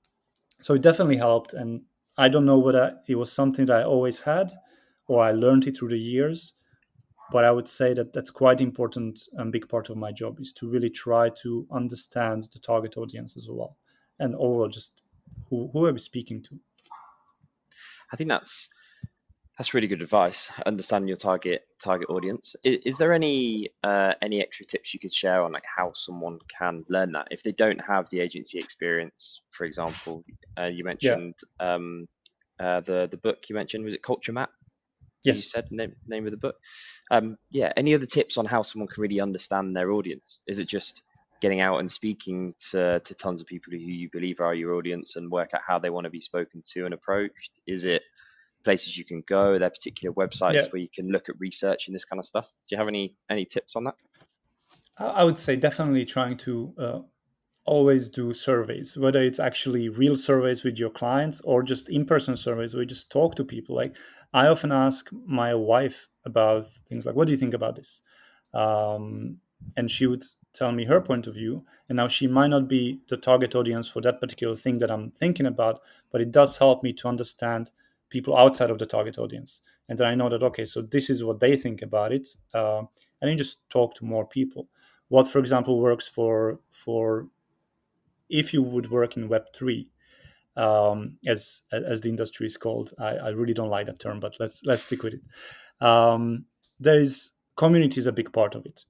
So it definitely helped, and I don't know whether it was something that I always had or I learned it through the years, but I would say that that's quite important and big part of my job, is to really try to understand the target audience as well, and overall just who are we speaking to. I think that's really good advice. Understanding your target audience. Is there any extra tips you could share on like how someone can learn that if they don't have the agency experience? For example, you Yeah. mentioned the book you mentioned, was it Culture Map? You Yes. said name of the book. Yeah. Any other tips on how someone can really understand their audience? Is it just getting out and speaking to tons of people who you believe are your audience and work out how they want to be spoken to and approached? Is it places you can go? Are there particular websites Yeah. where you can look at research and this kind of stuff? Do you have any tips on that? I would say definitely trying to always do surveys, whether it's actually real surveys with your clients or just in-person surveys where you just talk to people. Like, I often ask my wife about things like, what do you think about this? um, and she would tell me her point of view, and now she might not be the target audience for that particular thing that I'm thinking about, but it does help me to understand people outside of the target audience, and then I know that, okay, so this is what they think about it. And then just talk to more people. What, for example, works for if you would work in Web3, as the industry is called. I really don't like that term, but let's stick with it. There is community is a big part of it,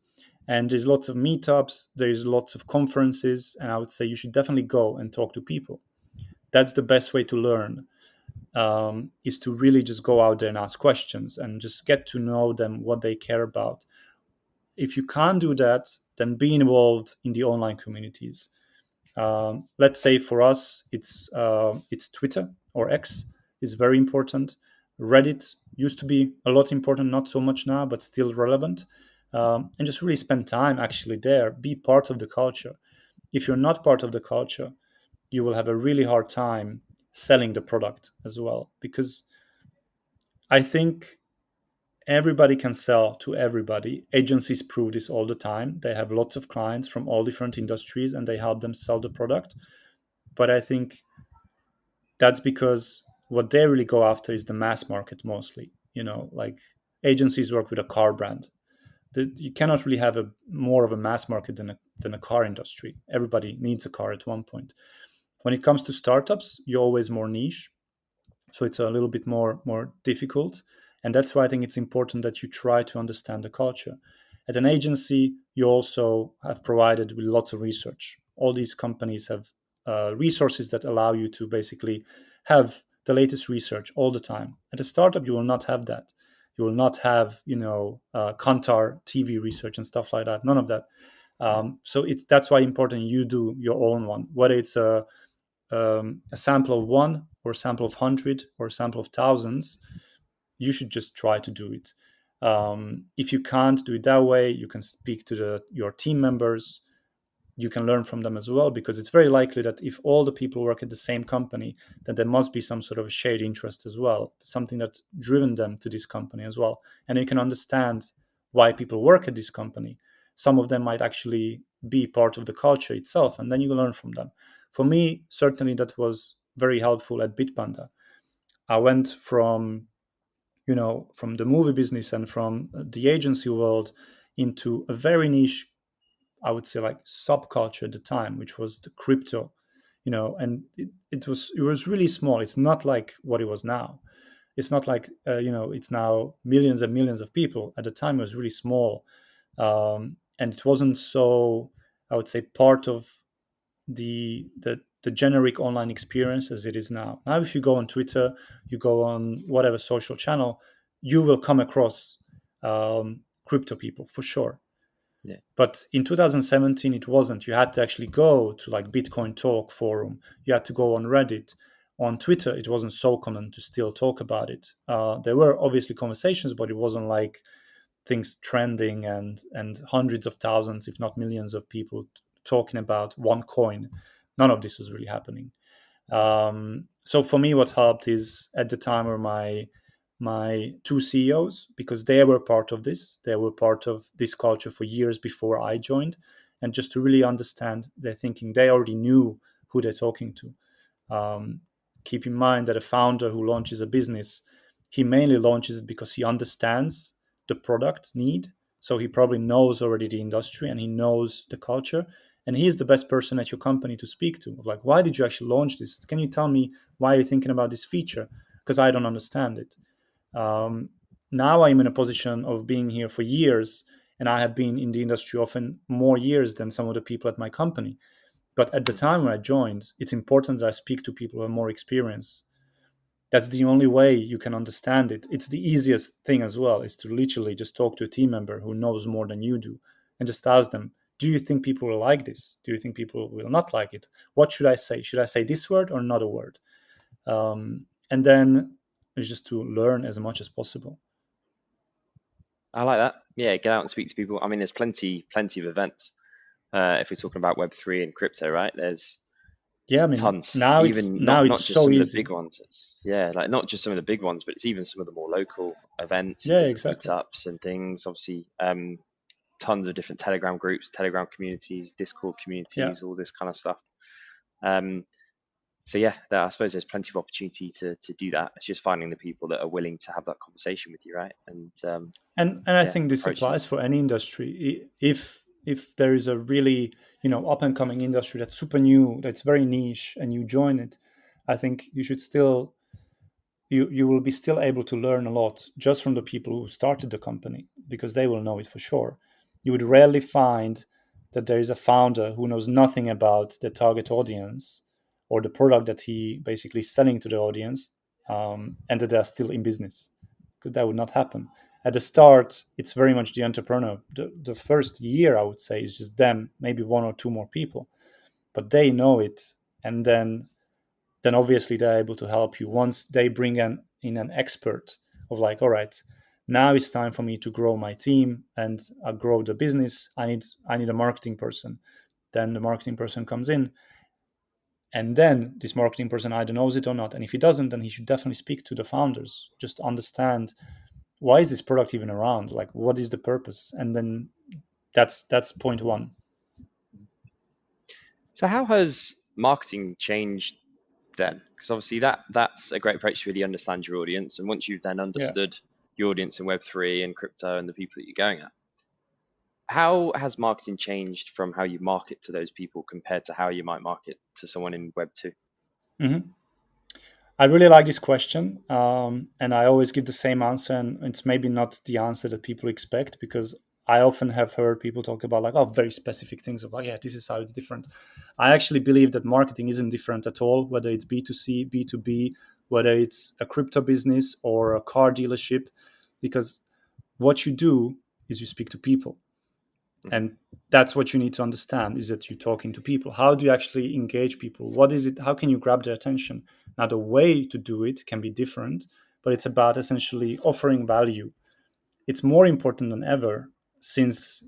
and there's lots of meetups, there's lots of conferences, and I would say you should definitely go and talk to people. That's the best way to learn. Is to really just go out there and ask questions and just get to know them, what they care about. If you can't do that, then be involved in the online communities. Let's say for us, it's Twitter or X is very important. Reddit used to be a lot important, not so much now, but still relevant. And just really spend time actually there, be part of the culture. If you're not part of the culture, you will have a really hard time selling the product as well, because I think everybody can sell to everybody. Agencies prove this all the time. They have lots of clients from all different industries and they help them sell the product. But I think that's because what they really go after is the mass market mostly. Like agencies work with a car brand. You cannot really have a more of a mass market than a car industry. Everybody needs a car at one point. When it comes to startups, you're always more niche, so it's a little bit more difficult, and that's why I think it's important that you try to understand the culture. At an agency, you also have provided with lots of research. All these companies have resources that allow you to basically have the latest research all the time. At a startup, you will not have that. You will not have Kantar TV research and stuff like that. None of that. So that's why important you do your own one, whether it's a sample of one or a sample of 100 or a sample of thousands. You should just try to do it. If you can't do it that way, you can speak to your team members. You can learn from them as well, because it's very likely that if all the people work at the same company, then there must be some sort of shared interest as well, something that's driven them to this company as well. And you can understand why people work at this company. Some of them might actually be part of the culture itself, and then you learn from them. For me, certainly that was very helpful at Bitpanda. I went from the movie business and from the agency world into a very niche, I would say, like subculture at the time, which was the crypto. And it was really small. It's not like what it was now. It's not like it's now millions and millions of people. At the time, it was really small, and it wasn't so, I would say, part of the generic online experience as it is now. Now, if you go on Twitter, you go on whatever social channel, you will come across crypto people for sure. Yeah. But in 2017, it wasn't. You had to actually go to like Bitcoin Talk forum. You had to go on Reddit. On Twitter, it wasn't so common to still talk about it. There were obviously conversations, but it wasn't like things trending and hundreds of thousands, if not millions, of people talking about one coin. None of this was really happening. So for me, what helped is at the time were my two CEOs, because they were part of this. They were part of this culture for years before I joined, and just to really understand their thinking, they already knew who they're talking to. Um, Keep in mind that a founder who launches a business, he mainly launches it because he understands the product need. So he probably knows already the industry and he knows the culture. And he's the best person at your company to speak to. Of like, why did you actually launch this? Can you tell me why you're thinking about this feature? Because I don't understand it. Um, Now I'm in a position of being here for years, and I have been in the industry often more years than some of the people at my company. But at the time when I joined, it's important that I speak to people who have more experience. That's the only way you can understand it. It's the easiest thing as well, is to literally just talk to a team member who knows more than you do and just ask them, do you think people will like this? Do you think people will not like it? What should I say? Should I say this word or another word? And then it's just to learn as much as possible. I like that. Yeah, get out and speak to people. I mean, there's plenty of events. If we're talking about Web3 and crypto, right? There's Yeah, I mean, tons. now it's Even now not it's just so some of the easy. big ones. It's yeah, like not just some of the big ones, but it's even some of the more local events and Yeah, different exactly. meetups and things. Obviously, tons of different Telegram groups, Telegram communities, Discord Yeah. communities, all this kind of stuff. Um, so yeah, I suppose there's plenty of opportunity to do that. It's just finding the people that are willing to have that conversation with you, right? And And I yeah, think this approaching it. applies for any industry. If there is a really up and coming industry that's super new, that's very niche, and you join it, I think you should still you will be still able to learn a lot just from the people who started the company, because they will know it for sure. You would rarely find that there is a founder who knows nothing about the target audience or the product that he basically is selling to the audience, and that they are still in business. Because that would not happen. At the start, it's very much the entrepreneur. The first year, I would say, is just them, maybe one or two more people, but they know it, and then obviously they're able to help you once they bring in an expert of like, all right, now it's time for me to grow my team and grow the business. I need a marketing person. Then the marketing person comes in, and then this marketing person either knows it or not. And if he doesn't, then he should definitely speak to the founders, just understand why is this product even around? Like, what is the purpose? And then that's point one. So how has marketing changed then? Because obviously that's a great approach to really understand your audience. And once you've then Yeah. understood your audience in Web3 and crypto and the people that you're going at, how has marketing changed from how you market to those people compared to how you might market to someone in Web2? Hmm. I really like this question, and I always give the same answer, and it's maybe not the answer that people expect, because I often have heard people talk about like, oh, very specific things of like, yeah, this is how it's different. I actually believe that marketing isn't different at all, whether it's B2C, B2B, whether it's a crypto business or a car dealership, because what you do is you speak to people. Hmm. And that's what you need to understand, is that you're talking to people. How do you actually engage people? What is it? How can you grab their attention? Now, the way to do it can be different, but it's about essentially offering value. It's more important than ever, since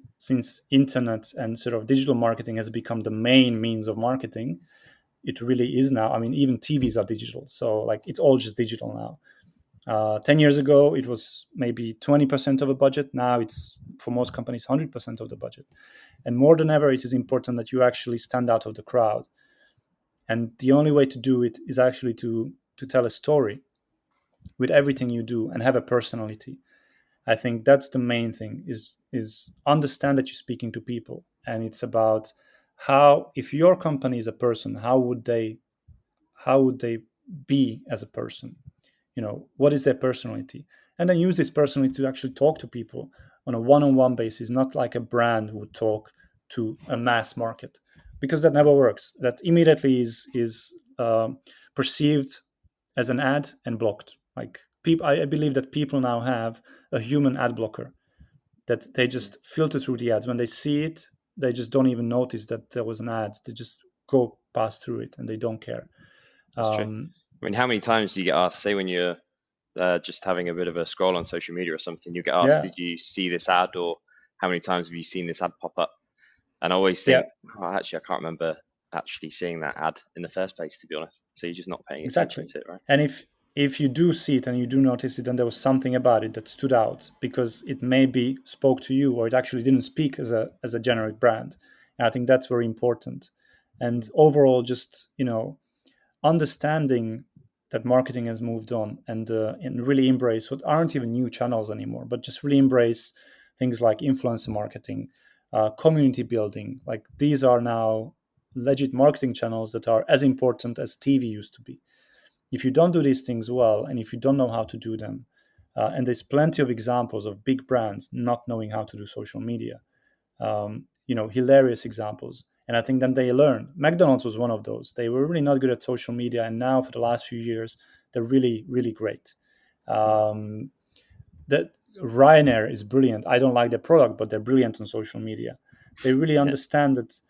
internet and sort of digital marketing has become the main means of marketing. It really is now. I mean, even TVs are digital, so like it's all just digital now. 10 years ago, it was maybe 20% of a budget. Now it's, for most companies, 100% of the budget. And more than ever, it is important that you actually stand out of the crowd. And the only way to do it is actually to tell a story with everything you do and have a personality. I think that's the main thing, is understand that you're speaking to people. And it's about how, if your company is a person, how would they be as a person? What is their personality? And then use this personality to actually talk to people on a one-on-one basis, not like a brand would talk to a mass market, because that never works. That immediately is perceived as an ad and blocked. Like, people, I believe that people now have a human ad blocker, that they Mm. just filter through the ads. When they see it, they just don't even notice that there was an ad. They just go past through it and they don't care. That's true. um, I mean, how many times do you get asked, say when you're just having a bit of a scroll on social media or something, you get asked, yeah. did you see this ad, or how many times have you seen this ad pop up? And I always Yeah, think, oh, actually, I can't remember actually seeing that ad in the first place, to be honest. So you're just not paying attention exactly. to it, right? And if you do see it and you do notice it, then there was something about it that stood out, because it maybe spoke to you, or it actually didn't speak as a generic brand. And I think that's very important. And overall, just understanding that marketing has moved on, and really embrace what aren't even new channels anymore, but just really embrace things like influencer marketing, community building. Like, these are now legit marketing channels that are as important as TV used to be. If you don't do these things well, and if you don't know how to do them, and there's plenty of examples of big brands not knowing how to do social media, hilarious examples. And I think then they learn. McDonald's was one of those. They were really not good at social media, and now for the last few years, they're really, really great. Mm. Um, that Ryanair is brilliant. I don't like their product, but they're brilliant on social media. They really Yeah, understand that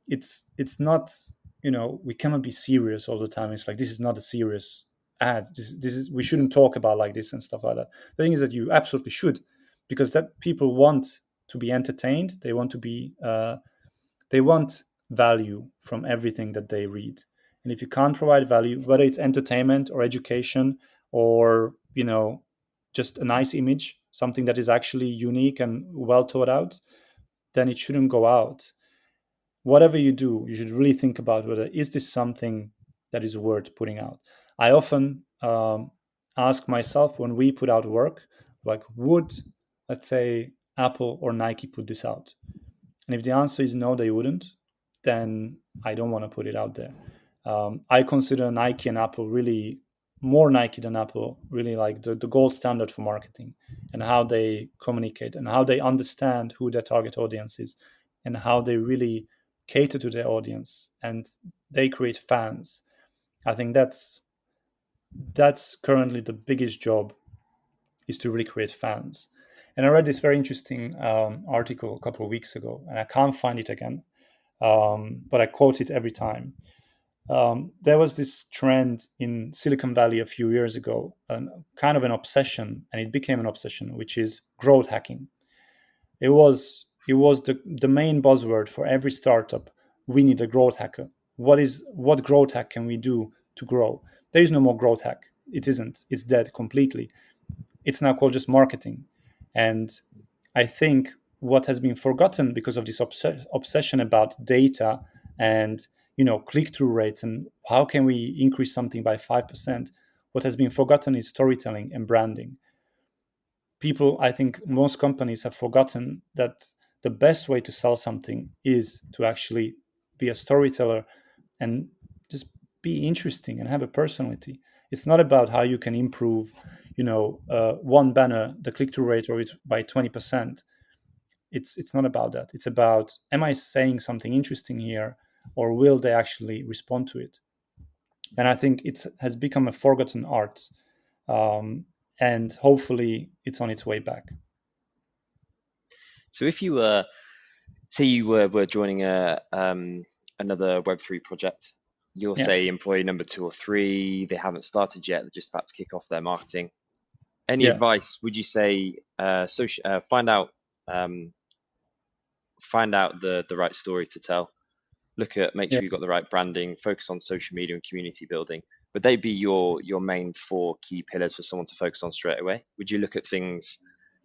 it's not, we cannot be serious all the time. It's like, this is not a serious ad. This is, we shouldn't talk about like this and stuff like that. The thing is that you absolutely should, because that people want to be entertained. They want value from everything that they read. And if you can't provide value, whether it's entertainment or education, or just a nice image, something that is actually unique and well thought out, then it shouldn't go out. Whatever you do, you should really think about whether is this something that is worth putting out. I often ask myself, when we put out work, like, would, let's say, Apple or Nike put this out? And if the answer is no, they wouldn't, then I don't want to put it out there. I consider Nike and Apple, really more Nike than Apple, really like the gold standard for marketing, and how they communicate and how they understand who their target audience is, and how they really cater to their audience, and they create fans. I think that's currently the biggest job, is to really create fans. And I read this very interesting article a couple of weeks ago, and I can't find it again, but I quote it every time. There was this trend in Silicon Valley a few years ago, kind of an obsession, and it became an obsession, which is growth hacking. It was the main buzzword for every startup. We need a growth hacker. What growth hack can we do to grow? There is no more growth hack. It isn't. It's dead completely. it's now called just marketing. And I think what has been forgotten because of this obsession about data and click-through rates and how can we increase something by 5%, what has been forgotten is storytelling and branding. People, I think most companies have forgotten that the best way to sell something is to actually be a storyteller and just be interesting and have a personality. It's not about how you can improve, one banner, the click-through rate, or it by 20%. It's not about that. It's about, am I saying something interesting here, or will they actually respond to it? And I think it has become a forgotten art, um, and hopefully it's on its way back. So if you were, say you were joining a another Web3 project, you're Yeah, say employee number two or three, they haven't started yet, they're just about to kick off their marketing. Any yeah, advice would you say um, find out the right story to tell? Look at make yeah. sure you've got the right branding, focus on social media and community building. Would they be your main four key pillars for someone to focus on straight away? Would you look at things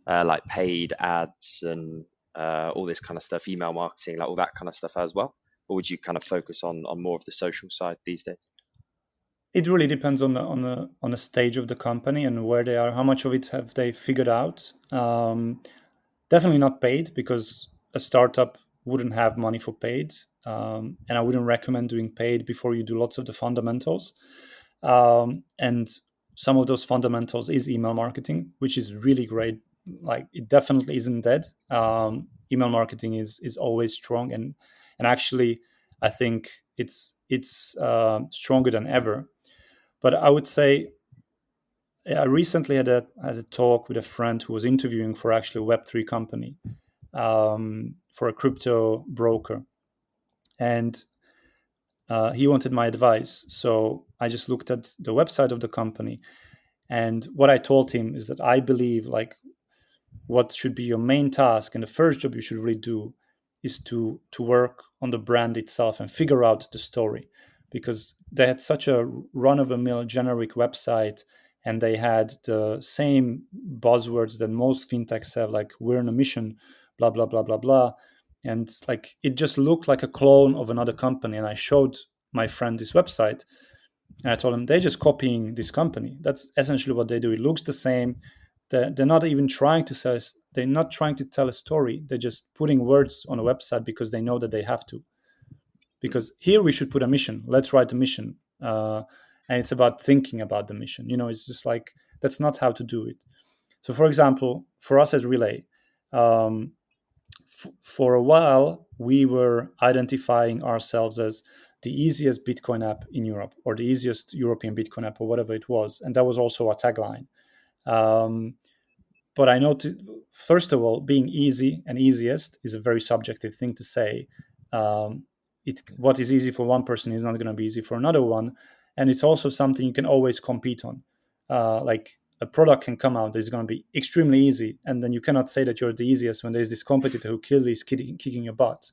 like paid ads and all this kind of stuff, email marketing, like all that kind of stuff as well? Or would you kind of focus on more of the social side these days? It really depends on the stage of the company and where they are. How much of it have they figured out? Definitely not paid, because a startup wouldn't have money for paid, and I wouldn't recommend doing paid before you do lots of the fundamentals. And some of those fundamentals is email marketing, which is really great. Like, it definitely isn't dead. Email marketing is always strong, and actually, I think it's stronger than ever. But I would say, I recently had a talk with a friend who was interviewing for actually a Web3 company, for a crypto broker, and he wanted my advice. So I just looked at the website of the company, and what I told him is that I believe, like, what should be your main task and the first job you should really do is to work on the brand itself and figure out the story, because they had such a run-of-the-mill generic website, and they had the same buzzwords that most fintechs have, like we're on a mission, blah blah blah blah blah, and like it just looked like a clone of another company. And I showed my friend this website, and I told him they're just copying this company. That's essentially what they do. It looks the same. They're not even trying to sell. They're not trying to tell a story. They're just putting words on a website because they know that they have to. Because here we should put a mission. Let's write a mission, and it's about thinking about the mission. It's just like, that's not how to do it. So, for example, for us at Relay, um, for a while, we were identifying ourselves as the easiest Bitcoin app in Europe, or the easiest European Bitcoin app, or whatever it was. And that was also our tagline. Um, but I know, first of all, being easy and easiest is a very subjective thing to say. What is easy for one person is not going to be easy for another one. And it's also something you can always compete on. Like, a product can come out that is going to be extremely easy, and then you cannot say that you're the easiest when there's this competitor who clearly is kicking your butt.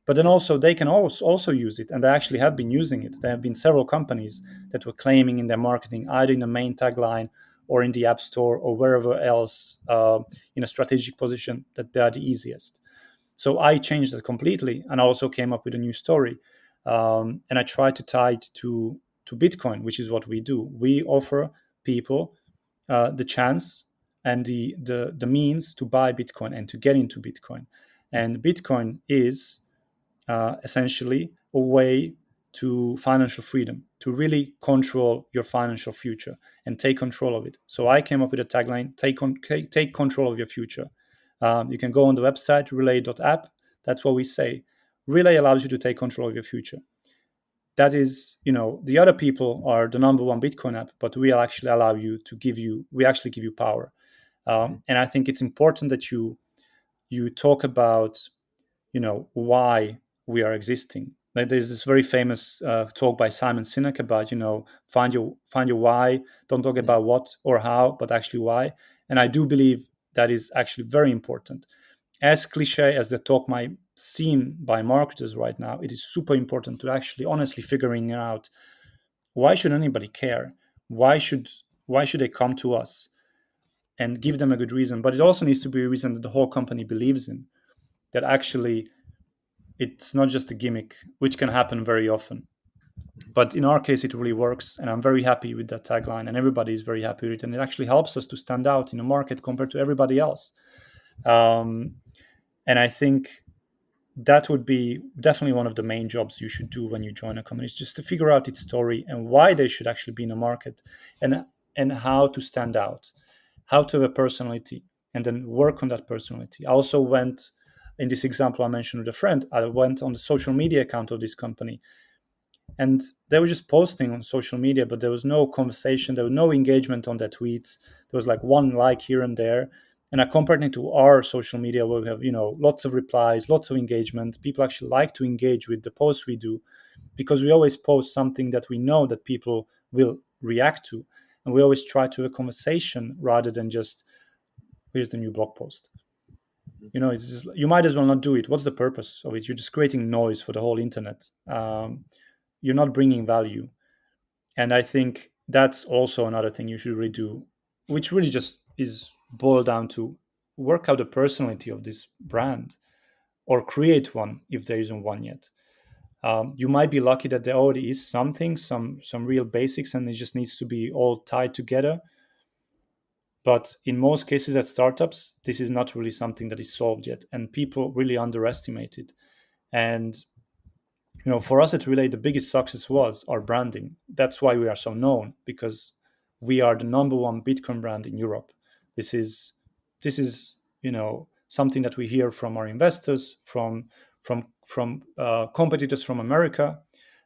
But then also, they can also use it, and they actually have been using it. There have been several companies that were claiming in their marketing, either in the main tagline or in the app store or wherever else, in a strategic position, that they are the easiest. So I changed that completely, and I also came up with a new story, and I tried to tie it to Bitcoin, which is what we do. We offer people the chance and the means to buy Bitcoin and to get into Bitcoin. And Bitcoin is essentially a way to financial freedom, to really control your financial future and take control of it. So I came up with a tagline: take control of your future. You can go on the website relay.app. That's what we say. Relay allows you to take control of your future. That is, the other people are the number one Bitcoin app, but we actually allow you to we actually give you power. And I think it's important that you talk about, why we are existing. Like, there's this very famous talk by Simon Sinek about, find your why. Don't talk Mm, about what or how, but actually why. And I do believe that is actually very important. As cliche as the talk might seem by marketers right now, it is super important to actually honestly figuring out, why should anybody care? Why should why should they come to us? and give them a good reason. But it also needs to be a reason that the whole company believes in, that actually it's not just a gimmick, which can happen very often. But in our case, it really works. And I'm very happy with that tagline. And everybody is very happy with it. And it actually helps us to stand out in the market compared to everybody else. Um, and I think that would be definitely one of the main jobs you should do when you join a company, is just to figure out its story and why they should actually be in the market, and how to stand out, how to have a personality, and then work on that personality. I also went, in this example I mentioned with a friend, I went on the social media account of this company, and they were just posting on social media, but there was no conversation, there was no engagement on their tweets. There was like one like here and there. And I compared it to our social media, where we have, lots of replies, lots of engagement. People actually like to engage with the posts we do, because we always post something that we know that people will react to, and we always try to have a conversation rather than just, here's the new blog post. It's just, you might as well not do it. What's the purpose of it? You're just creating noise for the whole internet. You're not bringing value. And I think that's also another thing you should really do, which really just is boiled down to work out the personality of this brand, or create one if there isn't one yet. You might be lucky that there already is something, some real basics, and it just needs to be all tied together. But in most cases at startups, this is not really something that is solved yet, and people really underestimate it. And for us at Relay, the biggest success was our branding. That's why we are so known, because we are the number one Bitcoin brand in Europe. This is something that we hear from our investors, from competitors from America.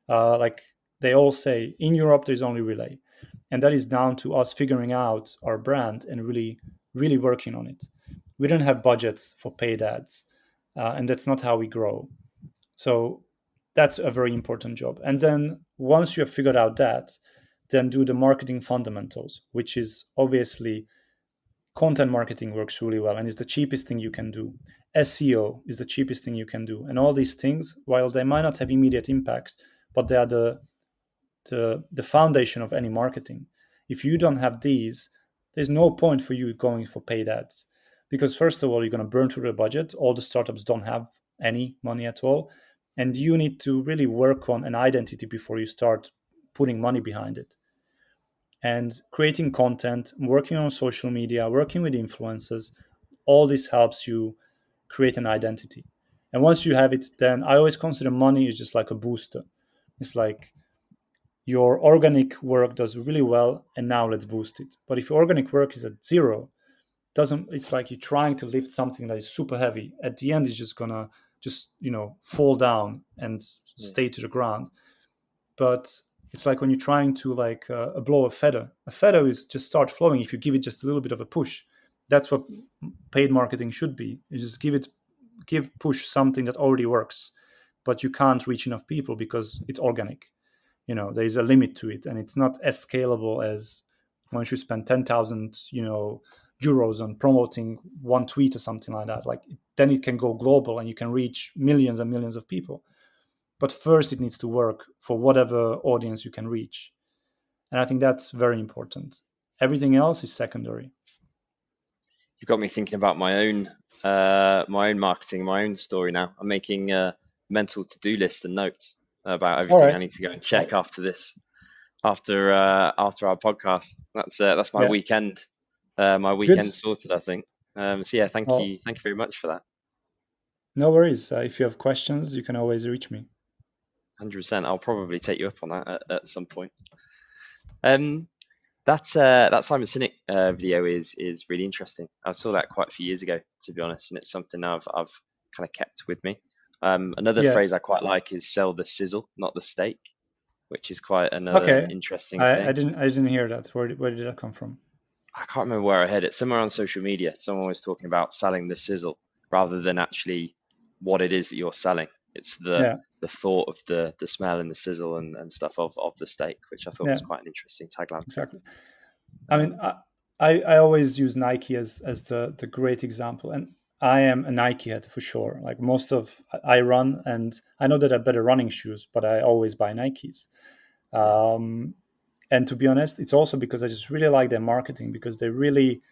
Like, they all say, in Europe there's only Relay, and that is down to us figuring out our brand and really, really working on it. We don't have budgets for paid ads, and that's not how we grow. So that's a very important job. And then once you have figured out that, then do the marketing fundamentals, which is obviously, content marketing works really well and is the cheapest thing you can do. SEO is the cheapest thing you can do. And all these things, while they might not have immediate impacts, but they are the foundation of any marketing. If you don't have these, there's no point for you going for paid ads, because first of all, you're going to burn through the budget. All the startups don't have any money at all, and you need to really work on an identity before you start putting money behind it. And creating content, working on social media, working with influencers, all this helps you create an identity. And once you have it, then I always consider money is just like a booster. It's like, your organic work does really well, and now let's boost it. But if your organic work is at zero, doesn't it's like you're trying to lift something that is super heavy. At the end, it's just gonna just fall down and Yeah. stay to the ground. But it's like when you're trying to, like, blow a feather. A feather is just start flowing if you give it just a little bit of a push. That's what paid marketing should be. You just push something that already works, but you can't reach enough people because it's organic. There is a limit to it, and it's not as scalable as once you spend 10,000 euros on promoting one tweet or something like that. Like, then it can go global and you can reach millions and millions of people. But first, it needs to work for whatever audience you can reach, and I think that's very important. Everything else is secondary. You got me thinking about my own marketing, my own story now. I'm making a mental to-do list and notes about All everything I right. need to go and check Well, after this, after our podcast. That's yeah. my Good. weekend sorted, I think. So yeah, Well, thank you very much for that. no worries. If you have questions, you can always reach me. 100%. I'll probably take you up on that at some point. Um, that Simon Sinek video is really interesting. I saw that quite a few years ago, to be honest, and it's something I've kind of kept with me. Another Yeah. phrase I quite like is "sell the sizzle, not the steak," which is quite another Okay. interesting I thing. didn't hear that. Where did that come from? I can't remember where I heard it. Somewhere on social media, someone was talking about selling the sizzle rather than actually what it is that you're selling. It's Yeah. the thought of the smell and the sizzle and stuff of the steak, which I thought Yeah. was quite an interesting tagline. Exactly. I mean, Um, I always use Nike as the great example, and I am a Nike head for sure. Like, most of I run, and I know that I have better running shoes, but I always buy Nikes. yeah, And to be honest, it's also because I just really like their marketing, because they really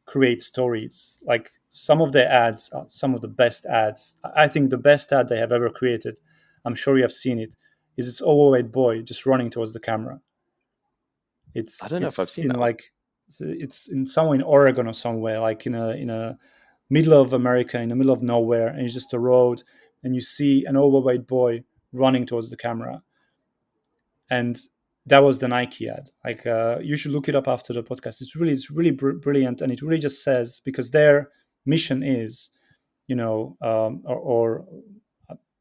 create stories. Like some of their ads are some of the best ads. I think the best ad they have ever created, I'm sure you have seen it, is this overweight boy just running towards the camera. I it's don't know if I've it's seen in that one. like it's in somewhere in Oregon or somewhere, like in a middle of America, in the middle of nowhere, and it's just a road, and you see an overweight boy running towards the camera. And that was the Nike ad. Like you should look it up after the podcast. It's really brilliant, and it really just says, because their mission is, or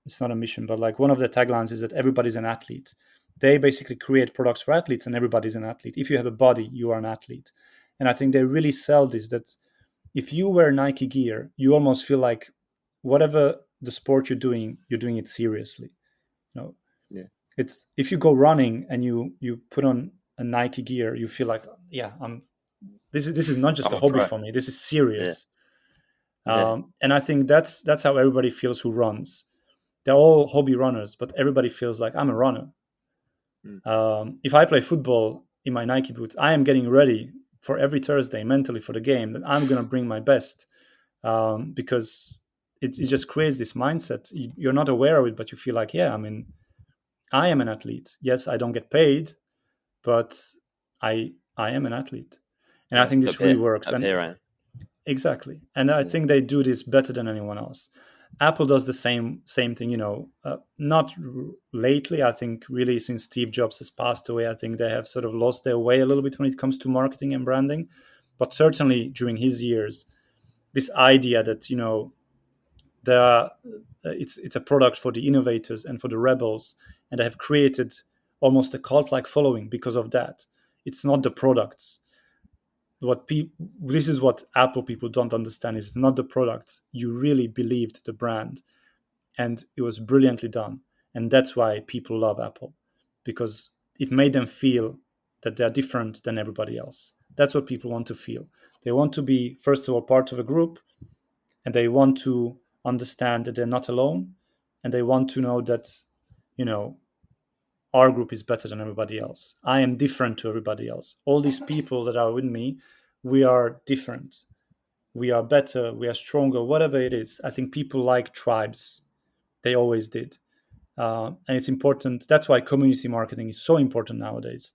it's not a mission, but like one of the taglines is that everybody's an athlete. They basically create products for athletes, and everybody's an athlete. If you have a body, you are an athlete. And I think they really sell this, that if you wear Nike gear, you almost feel like whatever the sport you're doing it seriously. You know, Yeah. it's if you go running and you put on a Nike gear, you feel like, yeah, this is not just I'm a a hobby pro. for me. This is Yeah. serious. Yeah. And I think that's how everybody feels who runs. They're all hobby runners, but everybody feels like I'm a runner. Mm. If I play football in my Nike boots, I am getting ready for every Thursday mentally for the game that I'm going to bring my best, because it just creates this mindset. You're not aware of it, but you feel like, yeah, I mean, I am an athlete. Yes, I don't get paid, but I am an athlete, and I Yeah. think this really works. Up And here I am. exactly, and I Yeah. think they do this better than anyone else. Apple does the same thing. Not lately. I think really since Steve Jobs has passed away, I think they have sort of lost their way a little bit when it comes to marketing and branding. But certainly during his years, this idea that there are, it's a product for the innovators and for the rebels, and they have created almost a cult-like following because of that. It's not the products. This is what Apple people don't understand, is it's not the products. You really believed the brand, and it was brilliantly done. And that's why people love Apple, because it made them feel that they're different than everybody else. That's what people want to feel. They want to be, first of all, part of a group, and they want to understand that they're not alone, and they want to know that, you know our group is better than everybody else. I am different to everybody else. All these people that are with me, we are different. We are better, we are stronger, whatever it is. I think people like tribes. They always did. And it's important. That's why community marketing is so important nowadays,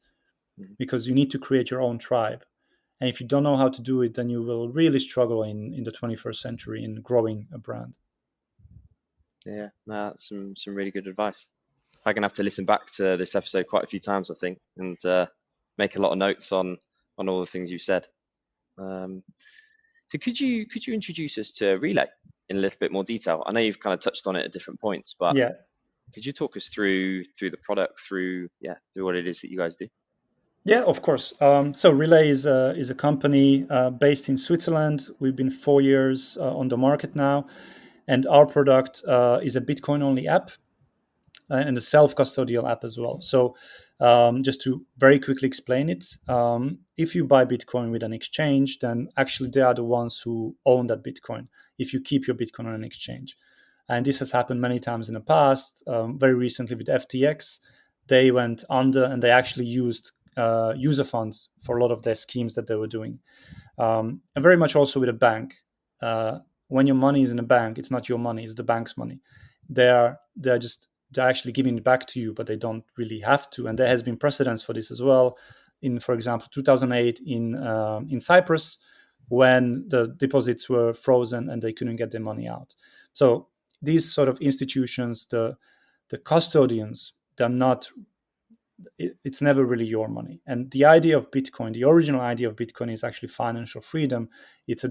Mhm. because you need to create your own tribe. And if you don't know how to do it, then you will really struggle in the 21st century in growing a brand. Yeah. No, that's some really good advice. I'm gonna have to listen back to this episode quite a few times, I think, and make a lot of notes on all the things you said. Um, so could you introduce us to Relay in a little bit more detail? I know you've kind of touched on it at different points, but Yeah. could you talk us through the product, through what it is that you guys do? Yeah, of course. So Relay is a company based in Switzerland. We've been 4 years on the market now, and our product is a Bitcoin only app, and a self custodial app as well. So, just to very quickly explain it, if you buy Bitcoin with an exchange, then actually they are the ones who own that Bitcoin if you keep your Bitcoin on an exchange. And this has happened many times in the past. Very recently with FTX, they went under and they actually used user funds for a lot of their schemes that they were doing. And very much also with a bank. When your money is in a bank, it's not your money; it's the bank's money. They're actually giving it back to you, but they don't really have to. And there has been precedence for this as well. In, for example, 2008 in Cyprus, when the deposits were frozen and they couldn't get their money out. So these sort of institutions, the custodians, they're not it's never really your money. And the idea of Bitcoin, the original idea of Bitcoin, is actually financial freedom. It's a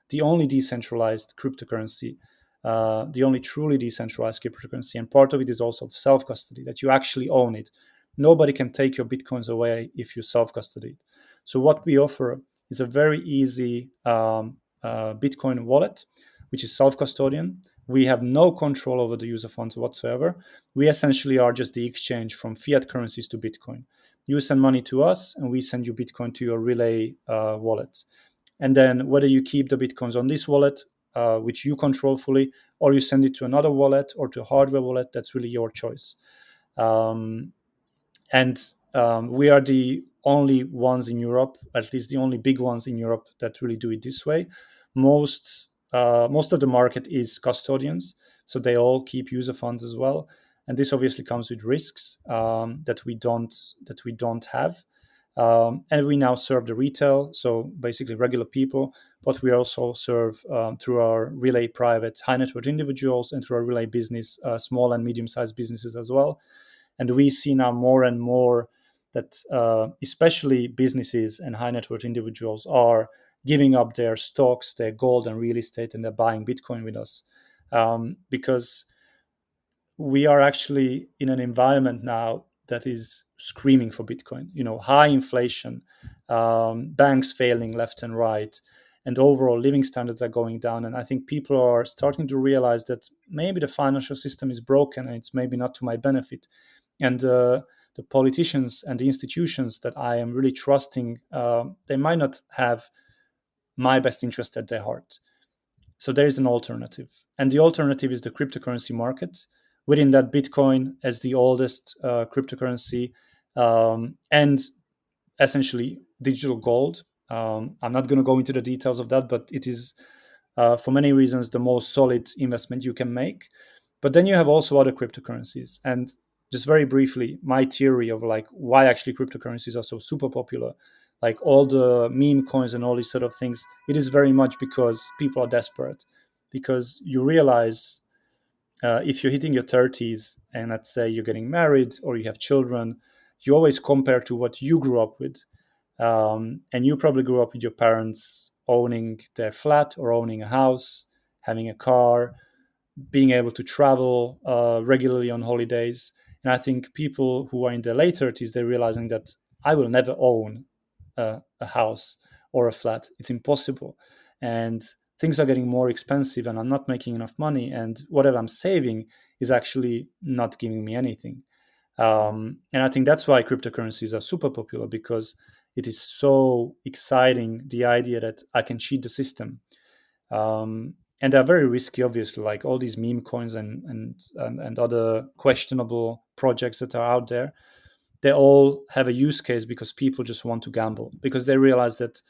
the only decentralized cryptocurrency, the only truly decentralized cryptocurrency. And part of it is also self custody, that you actually own it. Nobody can take your Bitcoins away if you self custody it. So, what we offer is a very easy Bitcoin wallet, which is self custodian. We have no control over the user funds whatsoever. We essentially are just the exchange from fiat currencies to Bitcoin. You send money to us, and we send you Bitcoin to your Relay wallet. And then whether you keep the Bitcoins on this wallet, which you control fully, or you send it to another wallet or to a hardware wallet, that's really your choice. Um, and we are the only ones in Europe, at least the only big ones in Europe that really do it this way. Most of the market is custodians, so they all keep user funds as well, and this obviously comes with risks that we don't have. And we now serve the retail, so basically regular people, but we also serve through our Relay private high net worth individuals and through our Relay business, small and medium sized businesses as well. And we see now more and more that especially businesses and high net worth individuals are giving up their stocks, their gold and real estate, and they're buying Bitcoin with us, because we are actually in an environment now that is screaming for Bitcoin. High inflation, banks failing left and right, and overall living standards are going down. And I think people are starting to realize that maybe the financial system is broken and it's maybe not to my benefit. And the politicians and the institutions that I am really trusting, they might not have my best interest at their heart. So there is an alternative. And the alternative is the cryptocurrency market. Within that, Bitcoin as the oldest cryptocurrency, and essentially digital gold. I'm not going to go into the details of that, but it is, for many reasons, the most solid investment you can make. But then you have also other cryptocurrencies. And just very briefly, my theory of like why actually cryptocurrencies are so super popular, like all the meme coins and all these sort of things, it is very much because people are desperate. Because you realize, if you're hitting your 30s and let's say you're getting married or you have children, you always compare to what you grew up with. And you probably grew up with your parents owning their flat or owning a house, having a car, being able to travel regularly on holidays. And I think people who are in their late 30s, they're realizing that I will never own a house or a flat. It's impossible. And things are getting more expensive and I'm not making enough money. And whatever I'm saving is actually not giving me anything. And I think that's why cryptocurrencies are super popular, because it is so exciting, the idea that I can cheat the system. And they're very risky, obviously, like all these meme coins and other questionable projects that are out there. They all have a use case because people just want to gamble, because they realize that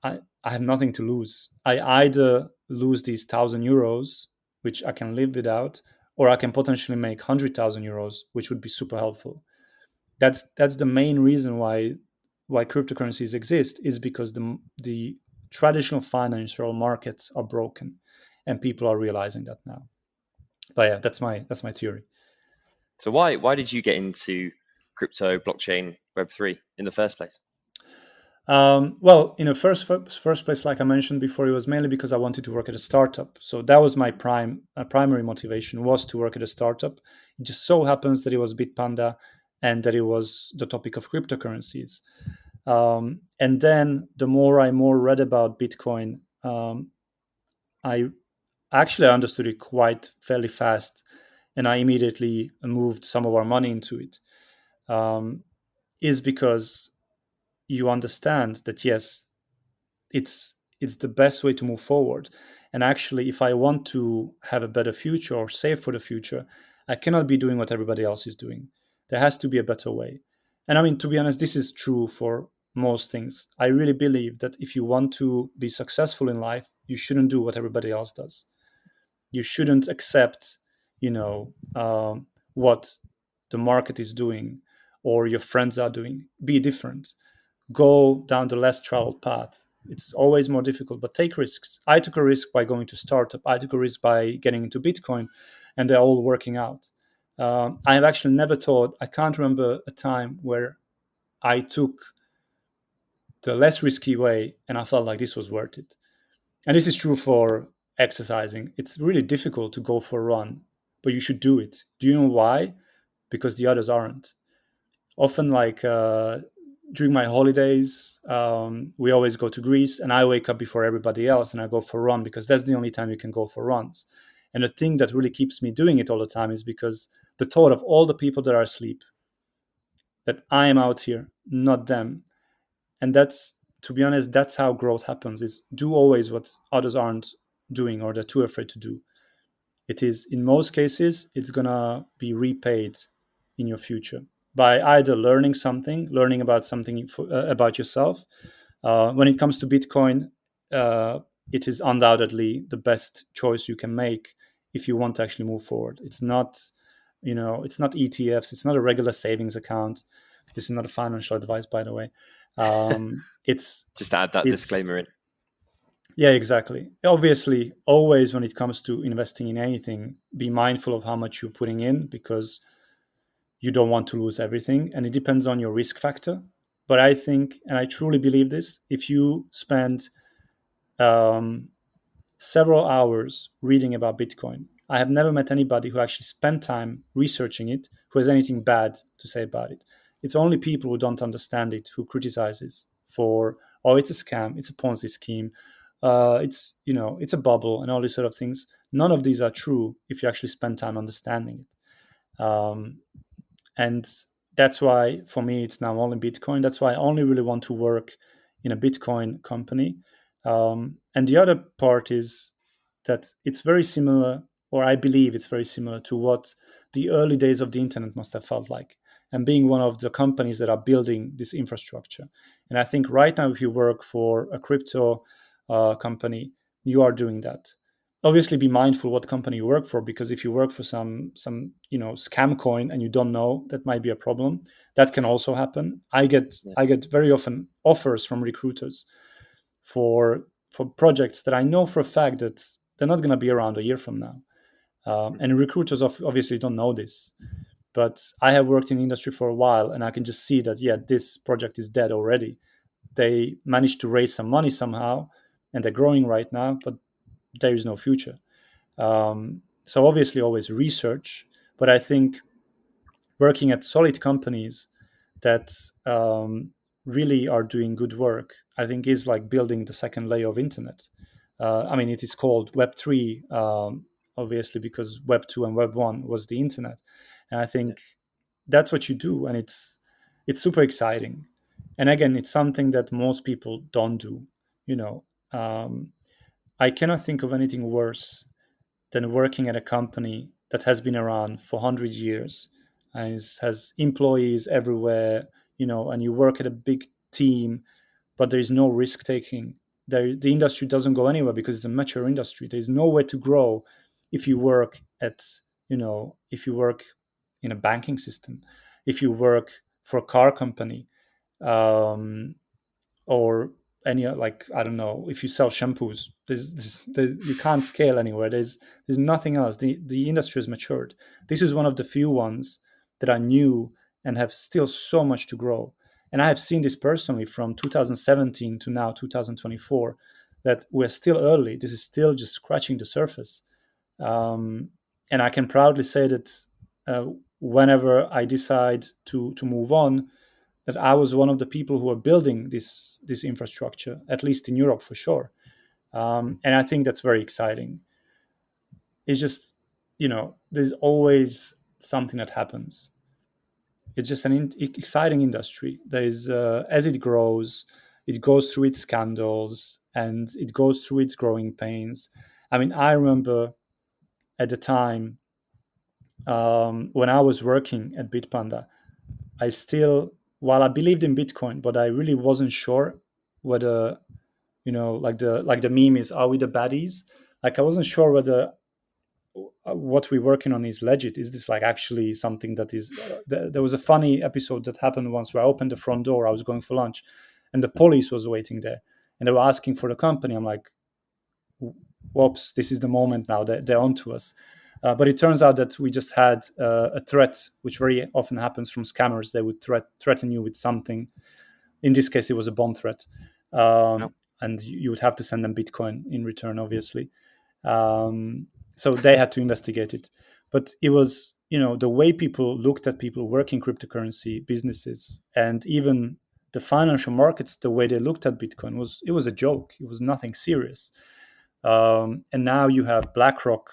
I have nothing to lose. I either lose these 1,000 euros, which I can live without, or I can potentially make 100,000 euros, which would be super helpful. That's the main reason why cryptocurrencies exist, is because the traditional financial markets are broken, and people are realizing that now. But yeah, that's my theory. So why did you get into crypto, blockchain, Web3 in the first place? Well, in the first place, like I mentioned before, it was mainly because I wanted to work at a startup. So that was my primary motivation, was to work at a startup. It just so happens that it was Bitpanda and that it was the topic of cryptocurrencies. And then the more I read about Bitcoin, I actually understood it quite fairly fast, and I immediately moved some of our money into it. Um, is because you understand that yes, it's the best way to move forward. And actually, if I want to have a better future or save for the future, I cannot be doing what everybody else is doing. There has to be a better way. And I mean, to be honest, this is true for most things. I really believe that if you want to be successful in life, you shouldn't do what everybody else does. You shouldn't accept, what the market is doing or your friends are doing. Be different, go down the less traveled path. It's always more difficult, but take risks. I took a risk by going to startup. I took a risk by getting into Bitcoin, and they're all working out. I have actually never thought, I can't remember a time where I took the less risky way and I felt like this was worth it. And this is true for exercising. It's really difficult to go for a run, but you should do it. Do you know why? Because the others aren't. Often, like during my holidays, we always go to Greece, and I wake up before everybody else and I go for a run, because that's the only time you can go for runs. And the thing that really keeps me doing it all the time is because the thought of all the people that are asleep, that I am out here, not them. And that's, to be honest, that's how growth happens, is do always what others aren't doing or they're too afraid to do. It is, in most cases, it's gonna be repaid in your future. by either learning about something about yourself. When it comes to Bitcoin, uh, it is undoubtedly the best choice you can make if you want to actually move forward. It's not, it's not ETFs. It's not a regular savings account. This is not a financial advice, by the way. It's Just to add that it's disclaimer in. Yeah, exactly. Obviously, always when it comes to investing in anything, be mindful of how much you're putting in, because you don't want to lose everything, and it depends on your risk factor. But I think, and I truly believe this, if you spend um, several hours reading about Bitcoin, I have never met anybody who actually spent time researching it who has anything bad to say about it. It's only people who don't understand it who criticizes for, oh, it's a scam, it's a Ponzi scheme, it's a bubble, and all these sort of things. None of these are true if you actually spend time understanding it. And that's why for me it's now only Bitcoin. That's why I only really want to work in a Bitcoin company. And the other part is that it's very similar, or I believe it's very similar to what the early days of the internet must have felt like, and being one of the companies that are building this infrastructure. And I think right now, if you work for a crypto company, you are doing that. Obviously be mindful what company you work for, because if you work for some scam coin and you don't know, that might be a problem. That can also happen. i get Yeah. i get very often offers from recruiters for projects that I know for a fact that they're not going to be around a year from now. And recruiters obviously don't know this, but I have worked in the industry for a while, and I can just see that, yeah, this project is dead already. They managed to raise some money somehow, and they're growing right now, but there is no future. So obviously always research, but I think working at solid companies that really are doing good work, I think is like building the second layer of internet. I mean, it is called Web3, obviously, because Web2 and Web1 was the internet. And I Yeah. think that's what you do, and it's super exciting. And again, it's something that most people don't do. You know, um, I cannot think of anything worse than working at a company that has been around for 100 years and has employees everywhere, and you work at a big team, but there is no risk taking. The industry doesn't go anywhere because it's a mature industry. There's nowhere to grow if you work if you work in a banking system, if you work for a car company, um, or any, like, I don't know, if you sell shampoos, you can't scale anywhere. There's nothing else. The industry has matured. This is one of the few ones that are new and have still so much to grow. And I have seen this personally from 2017 to now 2024, that we're still early. This is still just scratching the surface. um, and I can proudly say that uh, whenever I decide to move on, that I was one of the people who are building this infrastructure, at least in Europe for sure. And I think that's very exciting. It's just, there's always something that happens. It's just an exciting industry. There is, as it grows, it goes through its scandals and it goes through its growing pains. I mean, I remember at the time, when I was working at Bitpanda, I still, while I believed in Bitcoin, but I really wasn't sure whether, like the meme is, are we the baddies? Like, I wasn't sure whether what we're working on is legit. Is this like actually something that is? There was a funny episode that happened once where I opened the front door. I was going for lunch, and the police was waiting there, and they were asking for the company. I'm like, whoops, this is the moment now that they're onto us. But it turns out that we just had a threat, which very often happens from scammers. They would threaten you with something. In this case, it was a bomb threat. No. And you would have to send them Bitcoin in return, obviously. Um, so they had to investigate it. But it was, the way people looked at people working cryptocurrency businesses, and even the financial markets, the way they looked at Bitcoin was a joke. It was nothing serious. And now you have BlackRock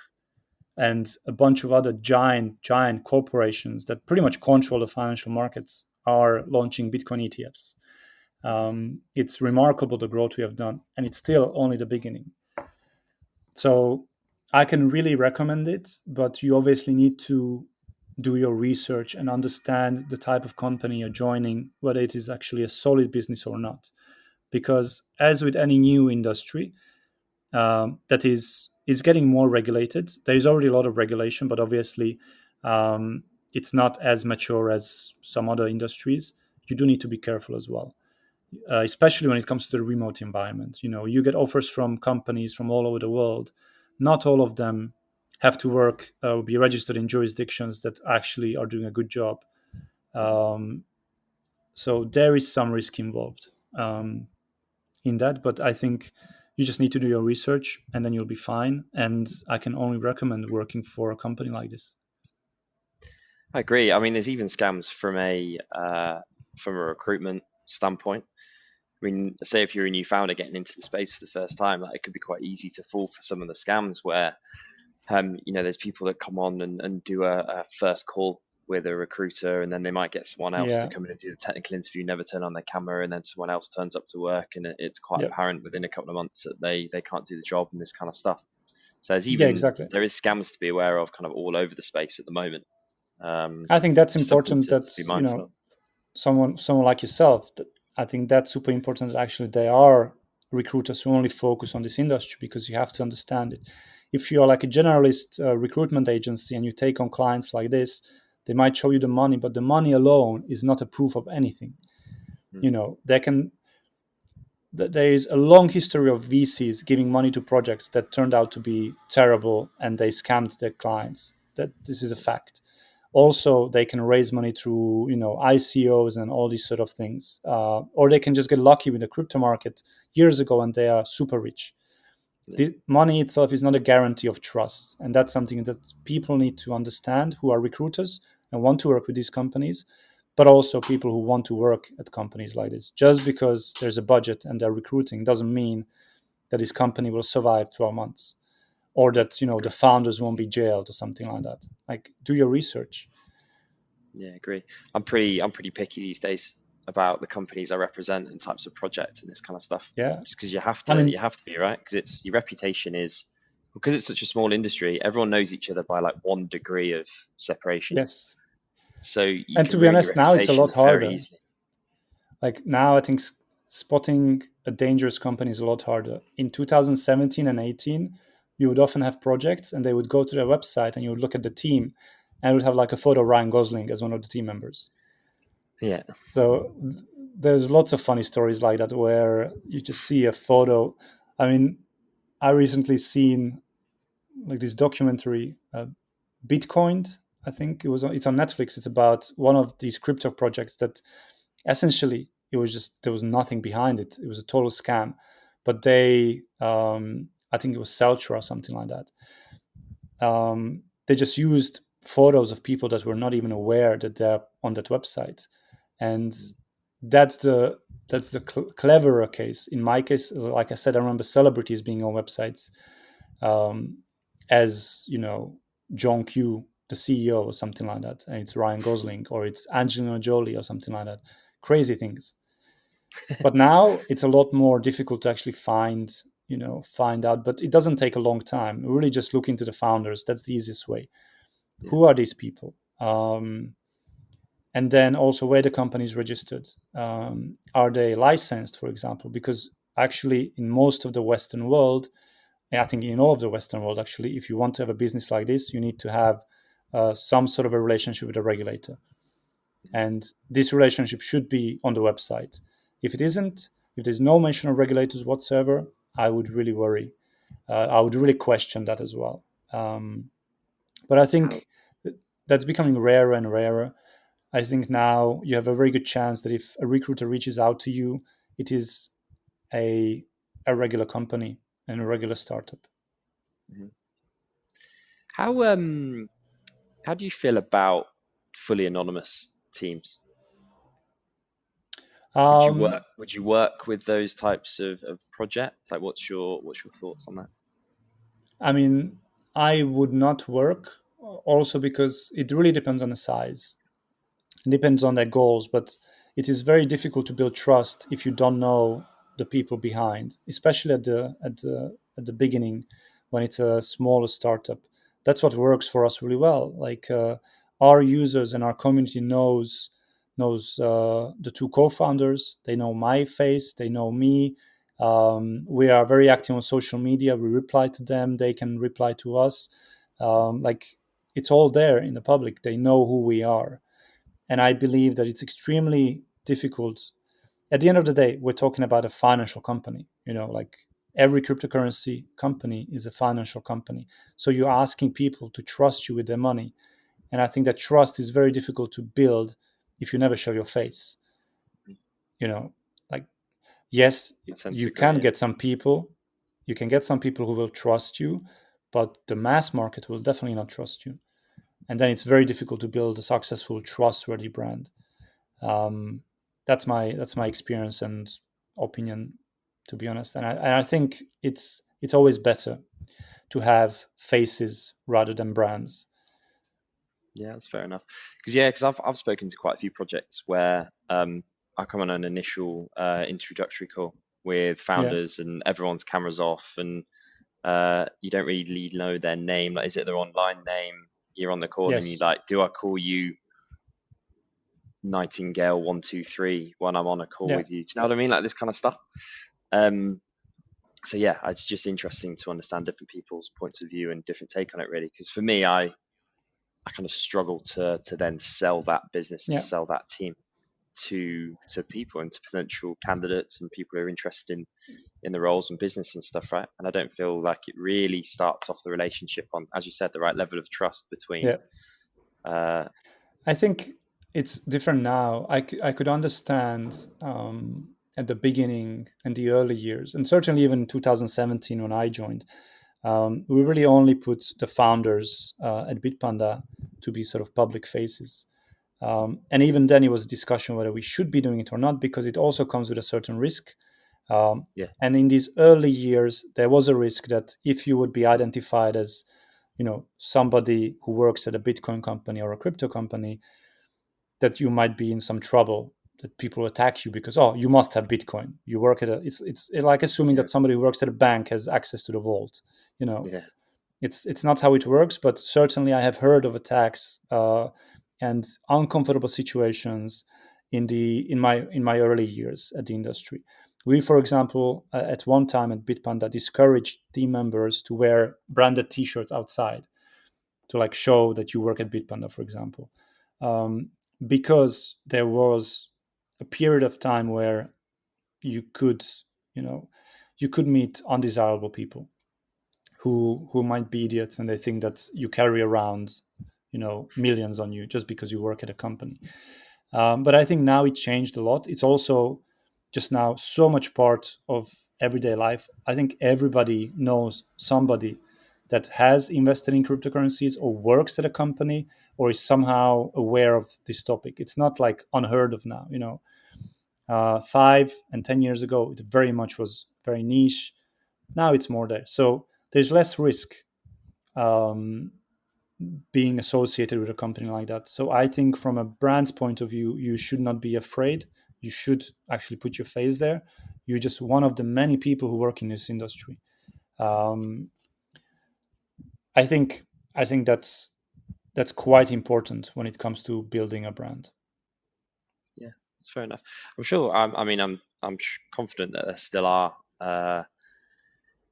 and a bunch of other giant corporations that pretty much control the financial markets are launching Bitcoin ETFs. It's remarkable the growth we have done, and it's still only the beginning. So I can really recommend it, but you obviously need to do your research and understand the type of company you're joining, whether it is actually a solid business or not. Because as with any new industry, that is getting more regulated. There is already a lot of regulation, but obviously, um, it's not as mature as some other industries. You do need to be careful as well, especially when it comes to the remote environment. You know, you get offers from companies from all over the world. Not all of them have to work be registered in jurisdictions that actually are doing a good job. Um, so there is some risk involved. In that, but I think you just need to do your research and then you'll be fine. And I can only recommend working for a company like this. I agree. I mean, there's even scams from a recruitment standpoint. I mean, say if you're a new founder getting into the space for the first time, like, it could be quite easy to fall for some of the scams where, there's people that come on and do a first call with a recruiter, and then they might get someone else to Yeah. come in and do the technical interview, never turn on their camera, and then someone else turns up to work, and it's quite Yep. apparent within a couple of months that they can't do the job and this kind of stuff. So Yeah, exactly. there is scams to be aware of kind of all over the space at the moment. I think that's Just something important that, to be mindful of. someone like yourself, I think that's super important that actually there are recruiters who only focus on this industry, because you have to understand it. If you're like a generalist recruitment agency and you take on clients like this, they might show you the money, but the money alone is not a proof of anything. Mm, You know, there is a long history of VCs giving money to projects that turned out to be terrible and they scammed their clients. That this is a fact. Also, they can raise money through ICOs and all these sort of things, or they can just get lucky with the crypto market years ago and they are super rich. yeah, The money itself is not a guarantee of trust, and that's something that people need to understand who are recruiters and want to work with these companies, but also people who want to work at companies like this. Just because there's a budget and they're recruiting doesn't mean that this company will survive 12 months, or yeah, that the agree. founders won't be jailed or something like that. Like, do your research. Yeah, agree. I'm pretty picky these days about the companies I represent and types of projects and this kind of stuff. Yeah, Just because I you mean, have to be right, because it's your reputation is because it's such a small industry. Everyone knows each other by like one degree of separation, yes. so you And to can be ruin your honest, now it's a lot reputation very harder. easily. Like now, I think spotting a dangerous company is a lot harder. In 2017 and 18, you would often have projects, and they would go to their website, and you would look at the team, and it would have like a photo of Ryan Gosling as one of the team members. Yeah, So there's lots of funny stories like that where you just see a photo. I mean, I recently seen like this documentary, Bitcoin. I think it's on Netflix. It's about one of these crypto projects that essentially it was just there was nothing behind it. It was a total scam. But I think it was Celtra or something like that. They just used photos of people that were not even aware that they're on that website, and that's the cleverer case. In my case, like I said, I remember celebrities being on websites, um, as John Q, the CEO, or something like that, and it's Ryan Gosling or it's Angelina Jolie or something like that. Crazy things. But now it's a lot more difficult to actually find out. But it doesn't take a long time. Really, just look into the founders. That's the easiest way. yeah, Who are these people? And then also where the company is registered. Are they licensed, for example? Because actually, in most of the Western world, I think in all of the Western world, actually, if you want to have a business like this, you need to have some sort of a relationship with a regulator. And this relationship should be on the website. If it isn't, if there's no mention of regulators whatsoever, I would really worry. I would really question that as well. But I how, think that's becoming rarer and rarer. I think now you have a very good chance that if a recruiter reaches out to you, it is a, a regular company and a regular startup. mhm. how how do you feel about fully anonymous teams? Um, Would you work with those types of projects? Like, what's your thoughts on that? I mean, I would not work also because it really depends on the size. It depends on their goals, but it is very difficult to build trust if you don't know the people behind, especially at the beginning when it's a smaller startup. That's what works for us really well. Like our users and our community knows the two co-founders. They know my face. They know me. We are very active on social media. We reply to them. They can reply to us. Like it's all there in the public. They know who we are, and I believe that it's extremely difficult. At the end of the day, we're talking about a financial company. Like every cryptocurrency company is a financial company. So you're asking people to trust you with their money, and I think that trust is very difficult to build if you never show your face. You know, like yes, I tend to you agree. can Yeah. get some people, you can get some people who will trust you, but the mass market will definitely not trust you. And then it's very difficult to build a successful, trustworthy brand. Um, that's my experience and opinion, to be honest. And I think it's always better to have faces rather than brands. Yeah, that's fair enough. Because I've spoken to quite a few projects where I come on an initial introductory call with Yeah. founders and everyone's cameras off, and you don't really know their name. Like, is it their online name? You're on the call and you Yes. like, do I call you Nightingale 123 when I'm on a call Yeah. with you? Do you know what I mean? Like this kind of stuff. Um, so yeah, it's just interesting to understand different people's points of view and different take on it, really. Because for me, I kind of struggle to then sell that business and Yeah. sell that team to people and to potential candidates and people who are interested in the roles and business and stuff, right? And I don't feel like it really starts off the relationship on, as you said, the right level of trust between Yeah. uh I think it's different now. I could understand at the beginning and the early years, and certainly even 2017 when I joined, we really only put the founders at Bitpanda to be sort of public faces. And even then, it was a discussion whether we should be doing it or not, because it also comes with a certain risk. yeah, And in these early years, there was a risk that if you would be identified as, somebody who works at a Bitcoin company or a crypto company, that you might be in some trouble, that people attack you because, oh, you must have Bitcoin, you work at a, it's like assuming yeah, that somebody who works at a bank has access to the vault. you know yeah, it's not how it works, but certainly I have heard of attacks and uncomfortable situations in my early years at the industry. We, for example, at one time at Bitpanda, discouraged team members to wear branded T-shirts outside to like show that you work at Bitpanda, for example, um, because there was a period of time where you could, you know, you could meet undesirable people who might be idiots, and they think that you carry around, millions on you just because you work at a company. But I think now it changed a lot. It's also just now so much part of everyday life. I think everybody knows somebody that has invested in cryptocurrencies or works at a company or is somehow aware of this topic. It's not like unheard of now. 5 and 10 years ago, it very much was very niche. Now it's more there. So there's less risk um, being associated with a company like that. So I think from a brand's point of view, you should not be afraid. You should actually put your face there. You're just one of the many people who work in this industry. Um, I think I think that's quite important when it comes to building a brand. yeah. That's fair enough. I'm sure. I mean, I'm confident that there still are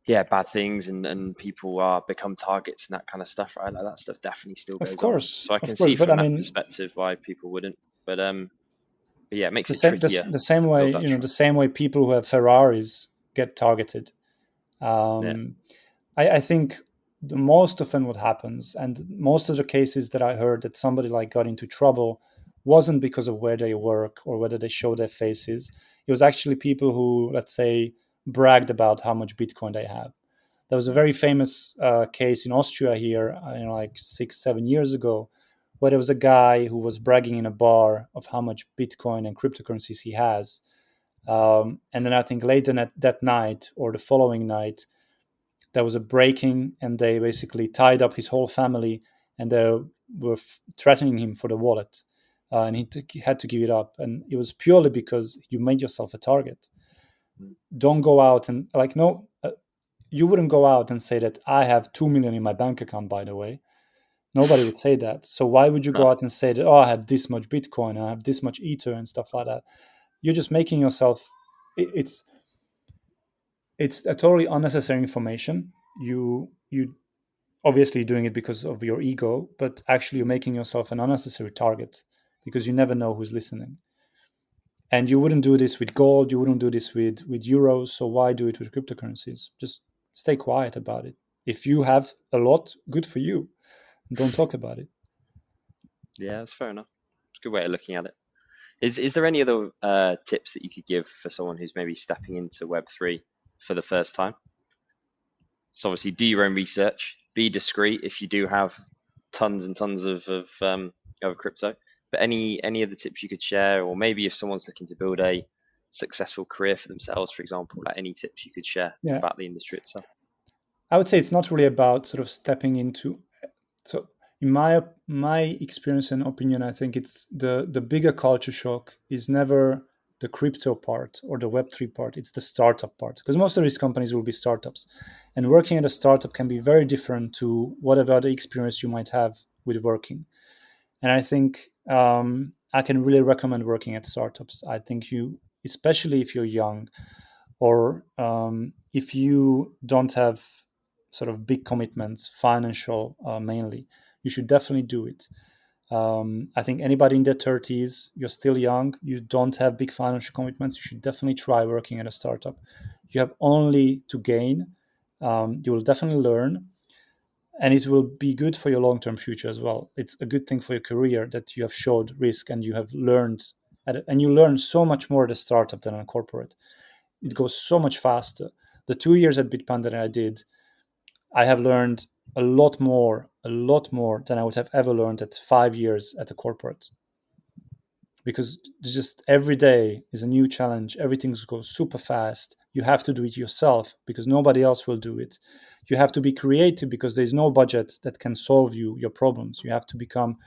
yeah, bad things and people are become targets and that kind of stuff, right? Like that stuff definitely still goes on. So I Of can course. see But I from that mean, perspective why people wouldn't. But yeah, it makes the it same trickier the same to way build that the trust. same way people who have Ferraris get targeted. Yeah. Um, I think the most often what happens, and most of the cases that I heard that somebody like got into trouble, wasn't because of where they work or whether they show their faces. It was actually people who, let's say, bragged about how much Bitcoin they have. There was a Mm, very famous case in Austria here, like 6, 7 years ago, where there was a guy who was bragging in a bar of how much Bitcoin and cryptocurrencies he has. And then I think later that night or the following night, there was a breaking, and they basically tied up his whole family, and they were threatening him for the wallet, and he had to give it up, and it was purely because you made yourself a target. mm, Don't go out and like no, you wouldn't go out and say that I have 2 million in my bank account, by the way. Nobody would say that. So why would you No. go out and say that, oh, I have this much Bitcoin, I have this much Ether and stuff like that? You're just making yourself, it's a totally unnecessary information. You obviously doing it because of your ego, but actually you're making yourself an unnecessary target because you never know who's listening. And you wouldn't do this with gold, you wouldn't do this with euros, so why do it with cryptocurrencies? Just stay quiet about it. If you have a lot, good for you. Don't talk about it. Yeah, that's fair enough. It's a good way of looking at it. Is there any other tips that you could give for someone who's maybe stepping into Web3 for the first time? So obviously, do your own research. Be discreet if you do have tons and tons of crypto. But any other tips you could share, or maybe if someone's looking to build a successful career for themselves, for example, like any tips you could share Yeah, about the industry itself. I would say it's not really about sort of stepping into. So in my experience and opinion, I think it's the bigger culture shock is never the crypto part or the Web3 part. It's the startup part, because most of these companies will be startups, and working at a startup can be very different to whatever other experience you might have with working. And I think I can really recommend working at startups. I think you, especially if you're young, or if you don't have sort of big commitments, financial mainly, you should definitely do it. I think anybody in their 30s, you're still young, you don't have big financial commitments, you should definitely try working at a startup. You have only to gain. You will definitely learn, and it will be good for your long-term future as well. It's a good thing for your career that you have showed risk and you have learned, and you learn so much more at a startup than a corporate. It goes so much faster. The 2 years at Bitpanda that I did, I have learned a lot more than I would have ever learned at 5 years at a corporate. Because just every day is a new challenge. Everything goes super fast. You have to do it yourself because nobody else will do it. You have to be creative because there's no budget that can solve your problems. You have to become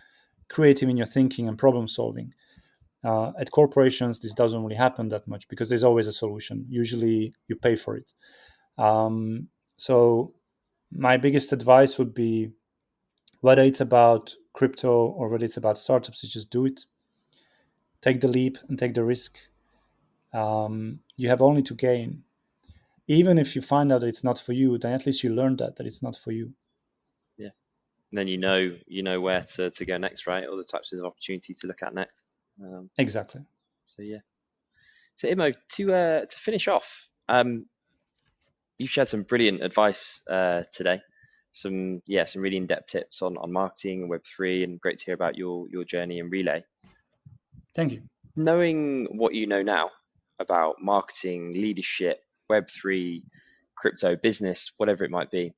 creative in your thinking and problem solving. At corporations, this doesn't really happen that much because there's always a solution. Usually, you pay for it. So, my biggest advice would be, whether it's about crypto or whether it's about startups, is just do it. Take the leap and take the risk. You have only to gain. Even if you find out that it's not for you, then at least you learned that it's not for you. Yeah. And then you know where to go next, right? Or the types of opportunity to look at next. Um, Exactly. so yeah. So Imo, to finish off, you've shared some brilliant advice today. Some really in-depth tips on marketing and Web3, and great to hear about your journey in Relay. Thank you. Knowing what you know now about marketing, leadership, Web3, crypto, business, whatever it might be,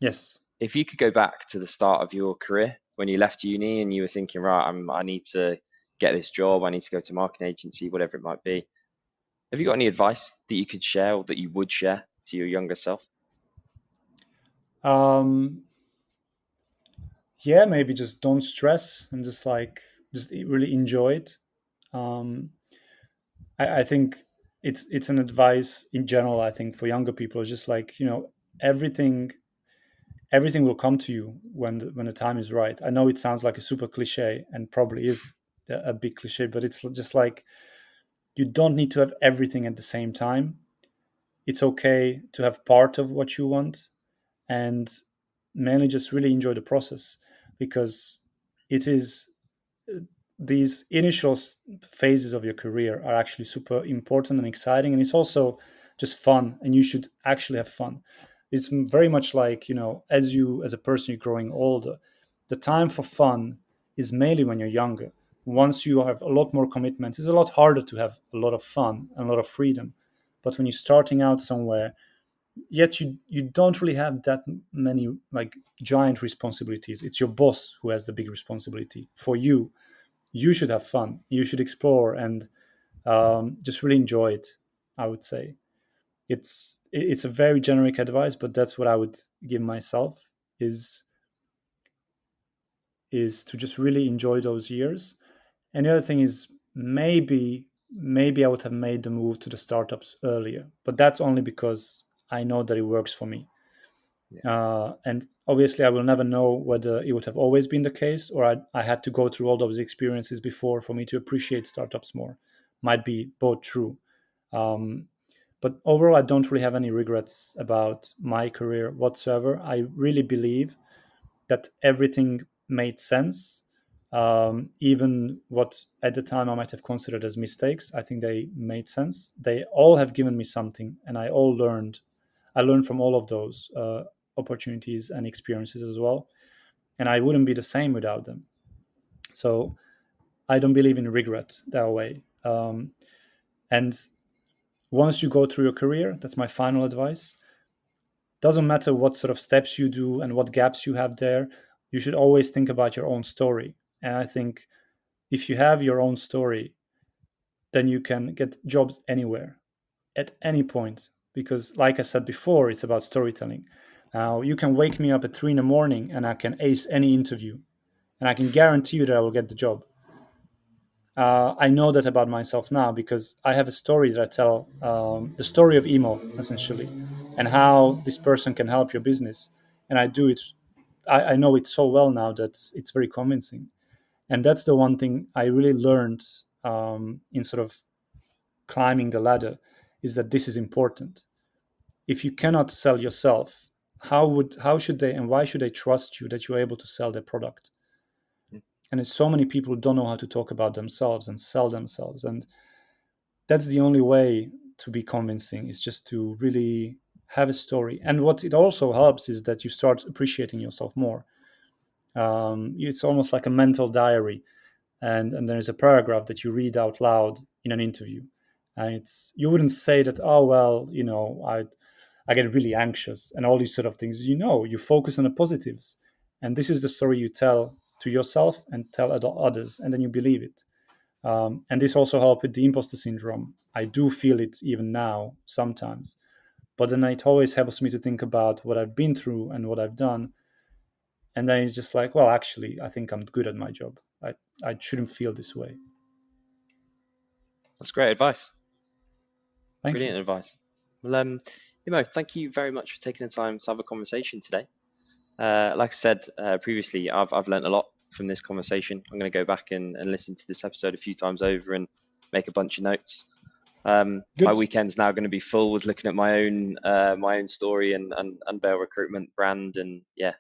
Yes. if you could go back to the start of your career when you left uni and you were thinking, right, I need to get this job, I need to go to marketing agency, whatever it might be, have you got any advice that you could share or that you would share to your younger self? Um, yeah, maybe just don't stress and just really enjoy it. Um, I think it's an advice in general. I think for younger people, it's just like, everything everything will come to you when the time is right. I know it sounds like a super cliche and probably is a big cliche, but it's just like, you don't need to have everything at the same time. It's okay to have part of what you want, and mainly just really enjoy the process, because it is these initial phases of your career are actually super important and exciting, and it's also just fun, and you should actually have fun. It's very much like, as a person, you're growing older, the time for fun is mainly when you're younger. Once you have a lot more commitments, it's a lot harder to have a lot of fun and a lot of freedom. But when you're starting out somewhere, yet you don't really have that many like giant responsibilities. It's your boss who has the big responsibility for you. You should have fun, you should explore, and just really enjoy it. I would say it's a very generic advice, but that's what I would give myself, is to just really enjoy those years. And the other thing is, maybe I would have made the move to the startups earlier, but that's only because I know that it works for me. Yeah. And obviously, I will never know whether it would have always been the case, or I had to go through all those experiences before for me to appreciate startups more. Might be both true. Um, but overall, I don't really have any regrets about my career whatsoever. I really believe that everything made sense. Even what at the time I might have considered as mistakes, I think they made sense. They all have given me something, and I learned from all of those opportunities and experiences as well. And I wouldn't be the same without them. So I don't believe in regret that way. And once you go through your career, that's my final advice. Doesn't matter what sort of steps you do and what gaps you have there, you should always think about your own story. And I think if you have your own story, then you can get jobs anywhere at any point. Because, like I said before, it's about storytelling. Now, you can wake me up at 3 in the morning and I can ace any interview, and I can guarantee you that I will get the job. I know that about myself now because I have a story that I tell, the story of emo, essentially, and how this person can help your business. And I do it, I know it so well now that it's very convincing. And that's the one thing I really learned in sort of climbing the ladder, is that this is important. If you cannot sell yourself, how should they and why should they trust you that you're able to sell their product? And there's so many people who don't know how to talk about themselves and sell themselves, and that's the only way to be convincing, is just to really have a story. And what it also helps is that you start appreciating yourself more. It's almost like a mental diary, and there's a paragraph that you read out loud in an interview, and it's, you wouldn't say that, oh well, I get really anxious and all these sort of things. You focus on the positives, and this is the story you tell to yourself and tell others, and then you believe it. And this also helped with the imposter syndrome. I do feel it even now sometimes, but then it always helps me to think about what I've been through and what I've done, and then it's just like, well, actually, I think I'm good at my job. I shouldn't feel this way. That's great advice. Thank you. Brilliant advice. Well, Imo, thank you very much for taking the time to have a conversation today. Like I said previously, I've learned a lot from this conversation. I'm going to go back and listen to this episode a few times over and make a bunch of notes. My Good. weekend's now going to be full with looking at my own story and unveil recruitment brand, and yeah,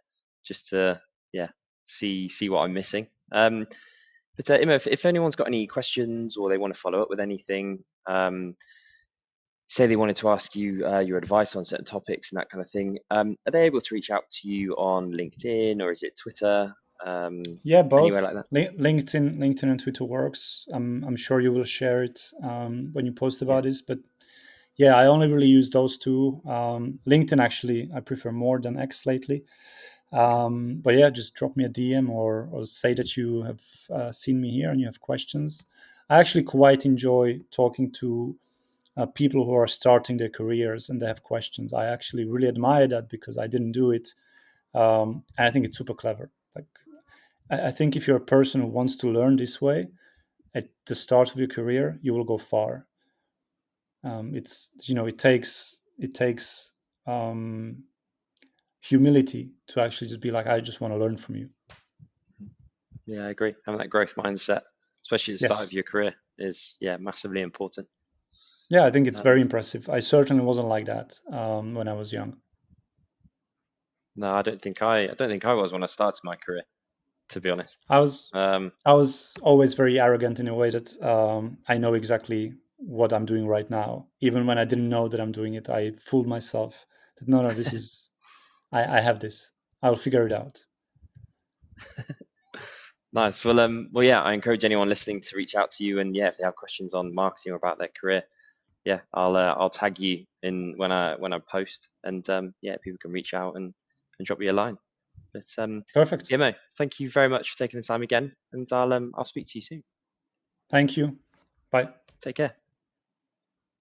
just to yeah see what I'm missing. But Imo, if anyone's got any questions or they want to follow up with anything, say they wanted to ask you your advice on certain topics and that kind of thing, are they able to reach out to you on LinkedIn, or is it Twitter? Yeah, Anywhere both like that? LinkedIn and Twitter works. I'm sure you will share it when you post Yeah. about this, but yeah, I only really use those two. LinkedIn, actually, I prefer more than X lately. But yeah, just drop me a DM, or say that you have seen me here and you have questions. I actually quite enjoy talking to people who are starting their careers and they have questions. I actually really admire that because I didn't do it. And I think it's super clever. Like, I think if you're a person who wants to learn this way at the start of your career, you will go far. It takes um, humility to actually just be like, I just want to learn from you. Yeah, I agree. Having that growth mindset, especially at the start of Yes. your career, is yeah massively important. Yeah, I think it's very Um, impressive. I certainly wasn't like that when I was young. no, I don't think I was when I started my career, to be honest. I was Um, I was always very arrogant in a way that I know exactly what I'm doing right now. Even when I didn't know that I'm doing it, I fooled myself that no, this is, I have this. I'll figure it out. nice. Well, yeah. I encourage anyone listening to reach out to you, and yeah, if they have questions on marketing or about their career, yeah, I'll tag you in when I post, and yeah, people can reach out and drop you a line. But Perfect. yeah, mate, thank you very much for taking the time again, and I'll speak to you soon. Thank you. Bye. Take care.